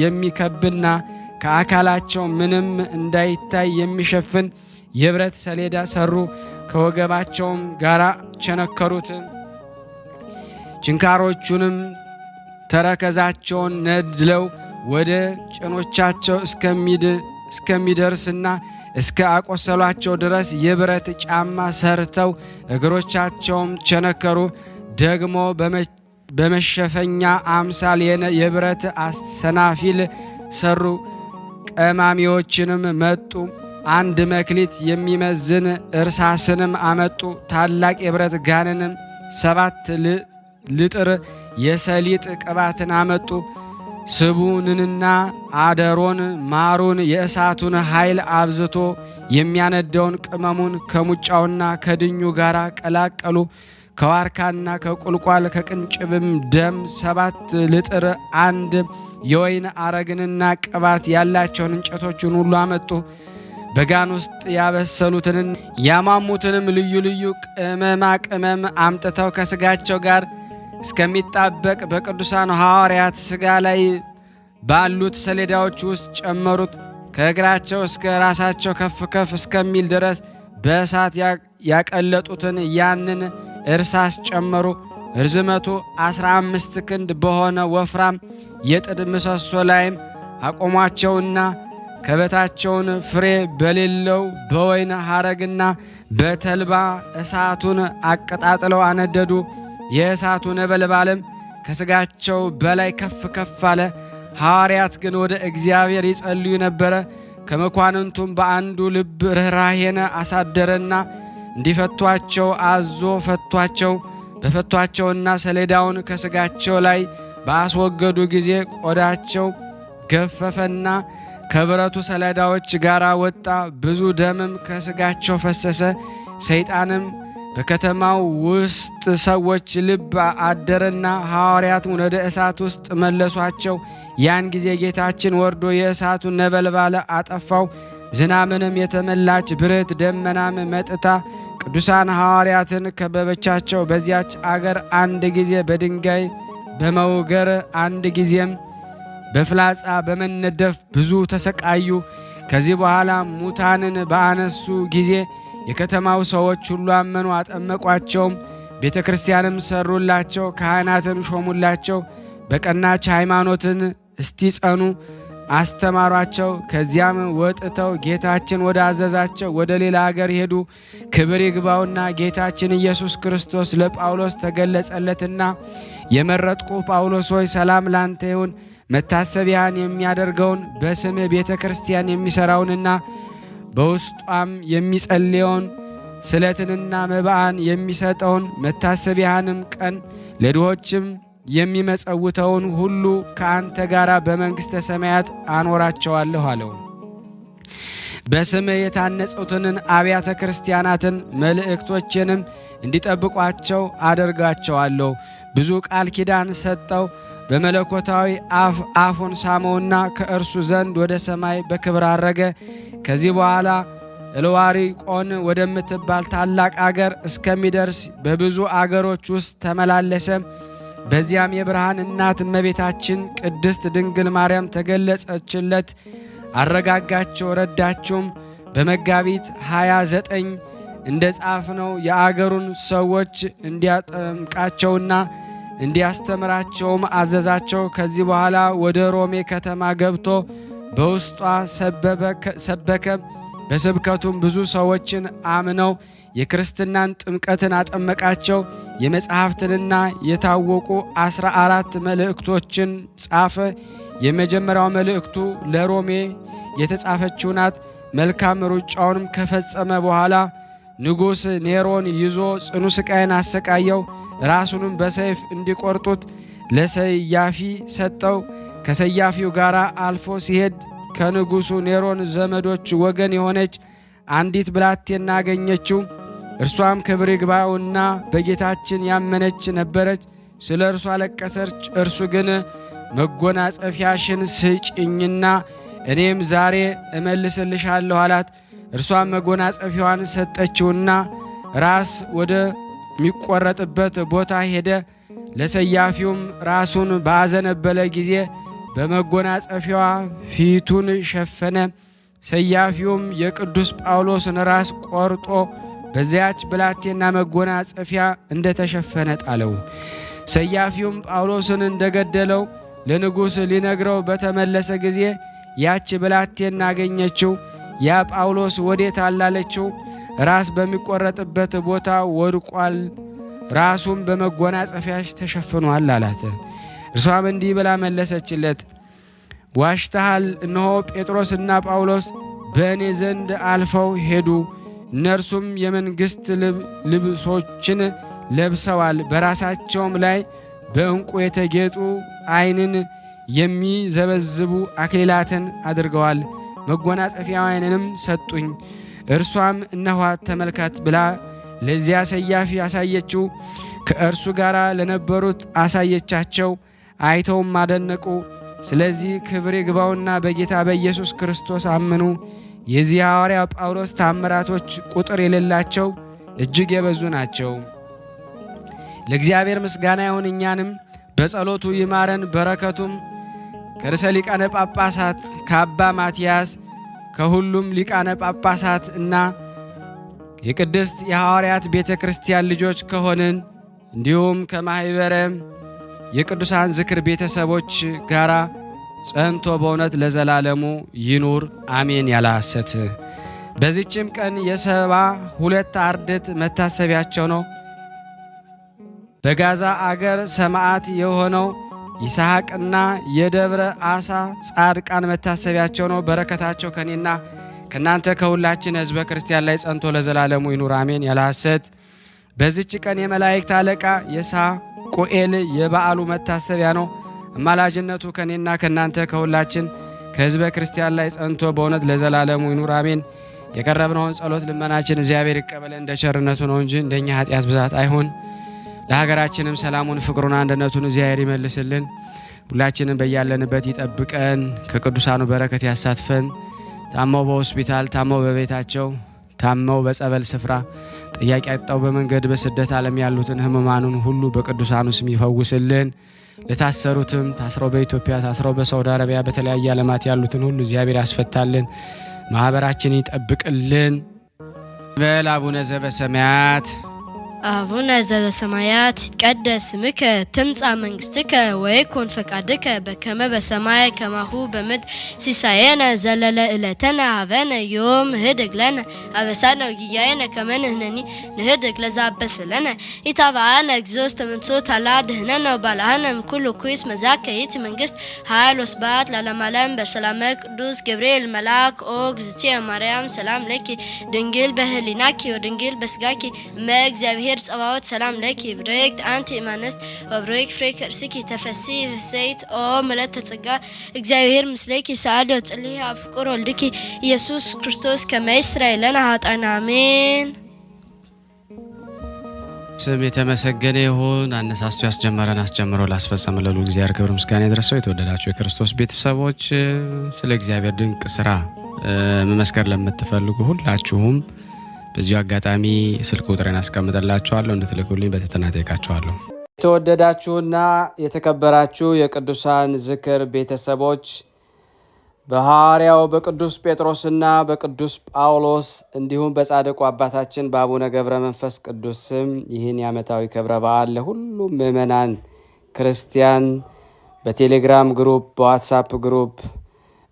የሚከብና ከአካላቸው ምንም እንዳይታይ የሚሸፍን የብረት ሰሌዳ ሰሩ። ከወገባቸውም ጋር ቸነከሩት። ችንካሮቹንም ተረከዛቸውን ነድለው ወደ ጭኖቻቸው እስከሚደርስና እስከ አቆሰሏቸው ድረስ የብረት ጫማ ሰርተው እግሮቻቸውም ቸነከሩ። ደግሞ በመሸፈኛ አምሳል የብረት አሰናፊል ሰሩ። ቀማሚዎችንም መጡ። 1 መክሊት የሚመዝን እርሳስንም አመጡ። ታላቅ የብረት ጋንንም 7 ልጥር የሰሊጥ ቅባትን አመጡ። ስቡንና አደሮን ማሩን የእሳቱን ኃይል አብዝቶ የሚያነደውን ቅመሙን ከሙጫውና ከድኙ ጋር ቀላቀሉ። ከዋርካና ከቁልቋል ከቅንጭብም ደም 7 ልጥር 1 የወይን አረግንና ቅባት ያላቸውን እንጨቶችን ሁሉ አመጡ። በጋን ውስጥ ያበሰሉትን ያማሙትንም ልዩ ልዩ ቅመማ ቅመም አምጥተው ከስጋቸው ጋር እስከሚጣበቅ በቅዱሳን ሐዋርያት ሥጋ ላይ ባሉት ሰሌዳዎች ውስጥ ጨመሩት። ከእግራቸው እስከ ራሳቸው ከፍ ከፍ እስከሚል ድረስ በእሳት ያቀለጡትን ያንን እርሳስ ጨመሩ። ርዝመቱ 15 ክንድ በሆነ ወፍራም የጥድ ምሰሶ ላይም አቆሟቸውና ከበታቸውን ፍሬ በሌለው በወይን ሐረግና በተልባ እሳቱን አቀጣጥለው አነደዱ። የእሳቱ ነበልባልም ከሥጋቸው በላይ ከፍ ከፍ አለ። ሐዋርያት ግን ወደ እግዚአብሔር ይጸልዩ ነበረ። ከመኳንንቱም በአንዱ ልብ ርኅራኄን አሳደረና እንዲፈቷቸው አዞ ፈቷቸው። በፈቷቸውና ሰሌዳውን ከሥጋቸው ላይ ባስወገዱ ጊዜ ቆዳቸው ገፈፈና ከብረቱ ሰሌዳዎች ጋር ወጣ። ብዙ ደምም ከሥጋቸው ፈሰሰ። ሰይጣንም በከተማው ውስጥ ሰዎች ልብ አደረና ሐዋርያትን ወደ እሳት ውስጥ መለሷቸው። ያን ጊዜ ጌታችን ወርዶ የእሳቱን ነበልባል አጠፋው። ዝናምንም የተመላች ብርት ደመናም መጥታ ቅዱሳን ሐዋርያትን ከበበቻቸው። በዚያች አገር አንድ ጊዜ በድንጋይ በመውገር አንድ ጊዜም በፍላጻ በመነደፍ ብዙ ተሰቃዩ። ከዚህ በኋላ ሙታንን በአነሱ ጊዜ የከተማው ሰዎች ሁሉ አመኑ፣ አጠመቋቸውም። ቤተ ክርስቲያንም ሰሩላቸው፣ ካህናትን ሾሙላቸው። በቀናች ሃይማኖትን እስቲጸኑ አስተማሯቸው። ከዚያም ወጥተው ጌታችን ወደ አዘዛቸው ወደ ሌላ አገር ሄዱ። ክብር ይግባውና ጌታችን ኢየሱስ ክርስቶስ ለጳውሎስ ተገለጸለትና የመረጥኩ ጳውሎስ ሆይ ሰላም ላንተ ይሁን። መታሰቢያን የሚያደርገውን በስምህ ቤተ ክርስቲያን የሚሠራውንና በውስጧም የሚጸልየውን ስለትንና መባአን የሚሰጠውን መታሰቢያንም ቀን ለድሆችም የሚመጸውተውን ሁሉ ከአንተ ጋር በመንግሥተ ሰማያት አኖራቸዋለሁ አለው። በስምህ የታነጹትን አብያተ ክርስቲያናትን መልእክቶችንም እንዲጠብቋቸው አደርጋቸዋለሁ። ብዙ ቃል ኪዳን ሰጠው። በመለኮታዊ አፍ አፉን ሳመውና ከእርሱ ዘንድ ወደ ሰማይ በክብር አረገ። ከዚህ በኋላ እልዋሪቆን ወደምትባል ታላቅ አገር እስከሚደርስ በብዙ አገሮች ውስጥ ተመላለሰ። በዚያም የብርሃን እናት እመቤታችን ቅድስት ድንግል ማርያም ተገለጸችለት፣ አረጋጋቸው፣ ረዳቸውም። በመጋቢት 29 እንደ ጻፍነው የአገሩን ሰዎች እንዲያጠምቃቸውና እንዲያስተምራቸውም አዘዛቸው። ከዚህ በኋላ ወደ ሮሜ ከተማ ገብቶ በውስጧ ሰበከ። በስብከቱም ብዙ ሰዎችን አምነው የክርስትናን ጥምቀትን አጠመቃቸው። የመጽሐፍትንና የታወቁ 14 መልእክቶችን ጻፈ። የመጀመሪያው መልእክቱ ለሮሜ የተጻፈችው ናት። መልካም ሩጫውንም ከፈጸመ በኋላ ንጉሥ ኔሮን ይዞ ጽኑ ስቃይን አሰቃየው። ራሱንም በሰይፍ እንዲቆርጡት ለሰያፊ ሰጠው። ከሰያፊው ጋር አልፎ ሲሄድ ከንጉሡ ኔሮን ዘመዶች ወገን የሆነች አንዲት ብላቴና አገኘችው። እርሷም ክብር ይግባውና በጌታችን ያመነች ነበረች። ስለ እርሷ አለቀሰች። እርሱ ግን መጎናጸፊያሽን ስጭኝና እኔም ዛሬ እመልስልሻለሁ አላት። እርሷም መጎናጸፊያዋን ሰጠችውና ራስ ወደ ሚቆረጥበት ቦታ ሄደ። ለሰያፊውም ራሱን ባዘነበለ ጊዜ በመጎናጸፊያዋ ፊቱን ሸፈነ። ሰያፊውም የቅዱስ ጳውሎስን ራስ ቆርጦ በዚያች ብላቴና መጎናጸፊያ እንደተሸፈነ ጣለው። ሰያፊውም ጳውሎስን እንደገደለው ለንጉሥ ሊነግረው በተመለሰ ጊዜ ያች ብላቴና አገኘችው። ያ ጳውሎስ ወዴት አላለችው? ራስ በሚቆረጥበት ቦታ ወድቋል፣ ራሱም በመጎናጸፊያሽ ተሸፍኗል አላት። እርሷም እንዲህ ብላ መለሰችለት፣ ዋሽተሃል። እነሆ ጴጥሮስና ጳውሎስ በእኔ ዘንድ አልፈው ሄዱ። እነርሱም የመንግሥት ልብሶችን ለብሰዋል፣ በራሳቸውም ላይ በዕንቁ የተጌጡ ዓይንን የሚዘበዝቡ አክሊላትን አድርገዋል። መጎናጸፊያዋንም ሰጡኝ። እርሷም እነኋት ተመልከት ብላ ለዚያ ሰያፊ አሳየችው። ከእርሱ ጋር ለነበሩት አሳየቻቸው። አይተውም አደነቁ። ስለዚህ ክብር ይግባውና በጌታ በኢየሱስ ክርስቶስ አመኑ። የዚህ ሐዋርያ ጳውሎስ ታምራቶች ቁጥር የሌላቸው እጅግ የበዙ ናቸው። ለእግዚአብሔር ምስጋና ይሁን፣ እኛንም በጸሎቱ ይማረን። በረከቱም ከርዕሰ ሊቃነ ጳጳሳት ከአባ ማትያስ ከሁሉም ሊቃነ ጳጳሳት እና የቅድስት የሐዋርያት ቤተ ክርስቲያን ልጆች ከሆንን እንዲሁም ከማኅበረ የቅዱሳን ዝክር ቤተሰቦች ጋር ጸንቶ በእውነት ለዘላለሙ ይኑር አሜን ያለ ሐሰት። በዚህችም ቀን የ72 አርድእት መታሰቢያቸው ነው። በጋዛ አገር ሰማዕት የሆነው ይስሐቅና የደብረ አሳ ጻድቃን መታሰቢያቸው ነው። በረከታቸው ከኔና ከናንተ ከሁላችን ሕዝበ ክርስቲያን ላይ ጸንቶ ለዘላለሙ ይኑር አሜን ያለ ሐሰት። በዚህች ቀን የመላእክት አለቃ የሳቁኤል የበዓሉ መታሰቢያ ነው። አማላጅነቱ ከኔና ከናንተ ከሁላችን ከሕዝበ ክርስቲያን ላይ ጸንቶ በእውነት ለዘላለሙ ይኑር አሜን። የቀረብነውን ጸሎት ልመናችን እግዚአብሔር ይቀበለን እንደ ቸርነቱ ነው እንጂ እንደኛ ኃጢአት ብዛት አይሁን። ለሀገራችንም ሰላሙን፣ ፍቅሩን፣ አንድነቱን እግዚአብሔር ይመልስልን። ሁላችንም በያለንበት ይጠብቀን፣ ከቅዱሳኑ በረከት ያሳትፈን። ታመው በሆስፒታል፣ ታመው በቤታቸው፣ ታመው በጸበል ስፍራ፣ ጥያቄ አጣው በመንገድ በስደት ዓለም ያሉትን ሕሙማኑን ሁሉ በቅዱሳኑ ስም ይፈውስልን። ለታሰሩትም ታስረው በኢትዮጵያ ታስረው በሳውዲ አረቢያ በተለያየ ዓለማት ያሉትን ሁሉ እግዚአብሔር ያስፈታልን፣ ማህበራችን ይጠብቅልን። በል አቡነ ዘበሰማያት አቡነ ዘበሰማያት ይትቀደስ ስምከ ትምጻእ መንግስትከ ወይኩን ፈቃድከ በከመ በሰማይ ከማሁ በምድር ሲሳየነ ዘለለ ዕለተነ ሀበነ ዮም ህድግ ለነ አበሳነ ወጌጋየነ ከመ ንሕነኒ ንህድግ ለዘአበሰ ለነ ኢታብአነ እግዚኦ ውስተ መንሱት አላ ድኅነነ ወባልሐነ እምኩሉ ኩይስ መዛከ ይእቲ መንግስት ኃይል ወስብሐት ለዓለመ ዓለም በሰላመ ቅዱስ ገብርኤል መልአክ ኦ እግዝእትየ ማርያም ሰላም ለኪ ድንግል በህሊናኪ ወድንግል በስጋኪ እመ እግዚአብሔር ጸባዖት ሰላም ለኪ ብሩክት አንቲ እማንስት ወብሩክ ፍሬ ከርስኪ ተፈሥሒ ፍሥሕት ኦ ምልዕተ ጸጋ እግዚአብሔር ምስሌኪ ሰአሊ ወጽልሒ አብ ፍቁር ወልድኪ ኢየሱስ ክርስቶስ ከመ ይስረይ ለነ ኃጣውኢነ አሜን። ስም የተመሰገነ ይሁን። አነሳስቶ ያስጀመረን አስጀምሮ ላስፈጸመ ለሉ እግዚአብሔር ክብር ምስጋና ይድረሰው። የተወደዳችሁ የክርስቶስ ቤተሰቦች ስለ እግዚአብሔር ድንቅ ስራ መመስከር ለምትፈልጉ ሁላችሁም በዚሁ አጋጣሚ ስልክ ቁጥሬን አስቀምጥላችኋለሁ እንድትልኩልኝ በትህትና እጠይቃችኋለሁ። የተወደዳችሁና የተከበራችሁ የቅዱሳን ዝክር ቤተሰቦች በሐዋርያው በቅዱስ ጴጥሮስና በቅዱስ ጳውሎስ እንዲሁም በጻድቁ አባታችን በአቡነ ገብረ መንፈስ ቅዱስ ስም ይህን የዓመታዊ ክብረ በዓል ለሁሉም ምእመናን ክርስቲያን በቴሌግራም ግሩፕ፣ በዋትሳፕ ግሩፕ፣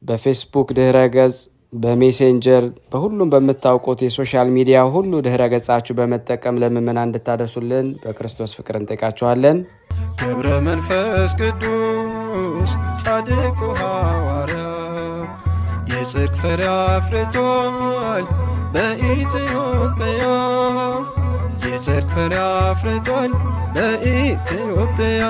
በፌስቡክ ድህረ ገጽ፣ በሜሴንጀር በሁሉም በምታውቁት የሶሻል ሚዲያ ሁሉ ድህረ ገጻችሁ በመጠቀም ለምእመናን እንድታደርሱልን በክርስቶስ ፍቅር እንጠይቃችኋለን። ገብረ መንፈስ ቅዱስ ጻድቁ ሐዋርያ የጽድቅ ፍሬ አፍርቷል በኢትዮጵያ የጽድቅ ፍሬ አፍርቷል በኢትዮጵያ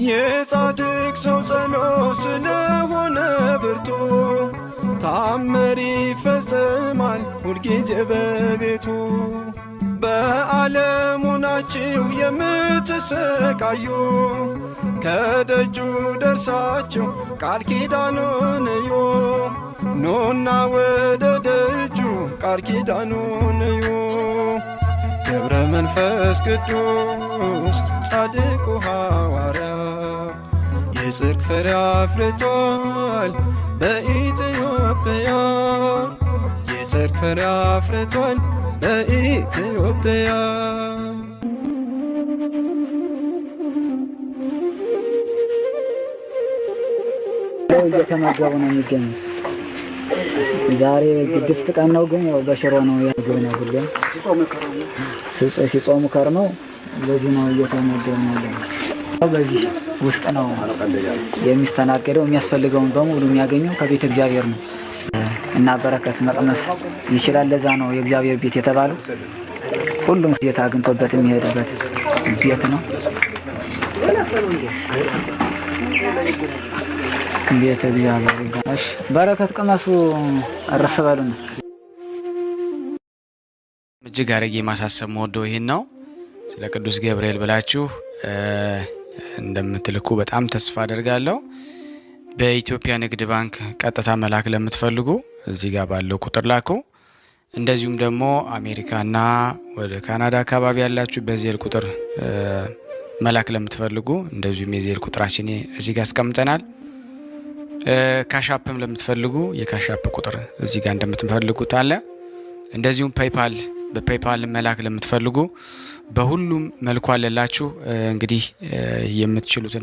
የጻድቅ ሰው ጸሎት ስለሆነ ብርቱ ታምር ይፈጸማል ሁልጊዜ በቤቱ። በዓለሙ ናችሁ የምትሰቃዩ ከደጁ ደርሳችሁ ቃል ኪዳኑን እዩ። ኑና ወደ ደጁ ቃል ኪዳኑን እዩ። ገብረ መንፈስ ቅዱስ ጻድቁ ሐዋርያ የጽድቅ ፍሬ አፍርቷል በኢትዮጵያ የጽድቅ ፍሬ አፍርቷል በኢትዮጵያ። እየተመገቡ ነው የሚገኙት። ዛሬ ግድፍት ቀን ነው፣ ግን ያው በሽሮ ነው ያገው ነው ሁሉ ሲጾሙ ከርመው በዚህ ነው እየተመገቡ ነው። በዚህ ውስጥ ነው የሚስተናገደው። የሚያስፈልገውን በሙሉ የሚያገኘው ከቤተ እግዚአብሔር ነው እና በረከት መቅመስ ይችላል። ለዛ ነው የእግዚአብሔር ቤት የተባለው። ሁሉም ጌታ አግኝቶበት የሚሄድበት ቤት ነው። ቤተ እግዚአብሔር ይባላል። በረከት ቅመሱ፣ እረፍ በሉ ነው። እጅግ አድርጌ ማሳሰብ መወደው ይሄን ነው። ስለ ቅዱስ ገብርኤል ብላችሁ እንደምትልኩ በጣም ተስፋ አደርጋለሁ። በኢትዮጵያ ንግድ ባንክ ቀጥታ መላክ ለምትፈልጉ እዚህ ጋር ባለው ቁጥር ላኩ። እንደዚሁም ደግሞ አሜሪካና ወደ ካናዳ አካባቢ ያላችሁ በዜል ቁጥር መላክ ለምትፈልጉ እንደዚሁም የዜል ቁጥራችን እዚህ ጋር አስቀምጠናል። ካሻፕም ለምትፈልጉ የካሻፕ ቁጥር እዚህ ጋር እንደምትፈልጉት አለ። እንደዚሁም ፔይፓል በፔይፓል መላክ ለምትፈልጉ በሁሉም መልኩ አለላችሁ። እንግዲህ የምትችሉትን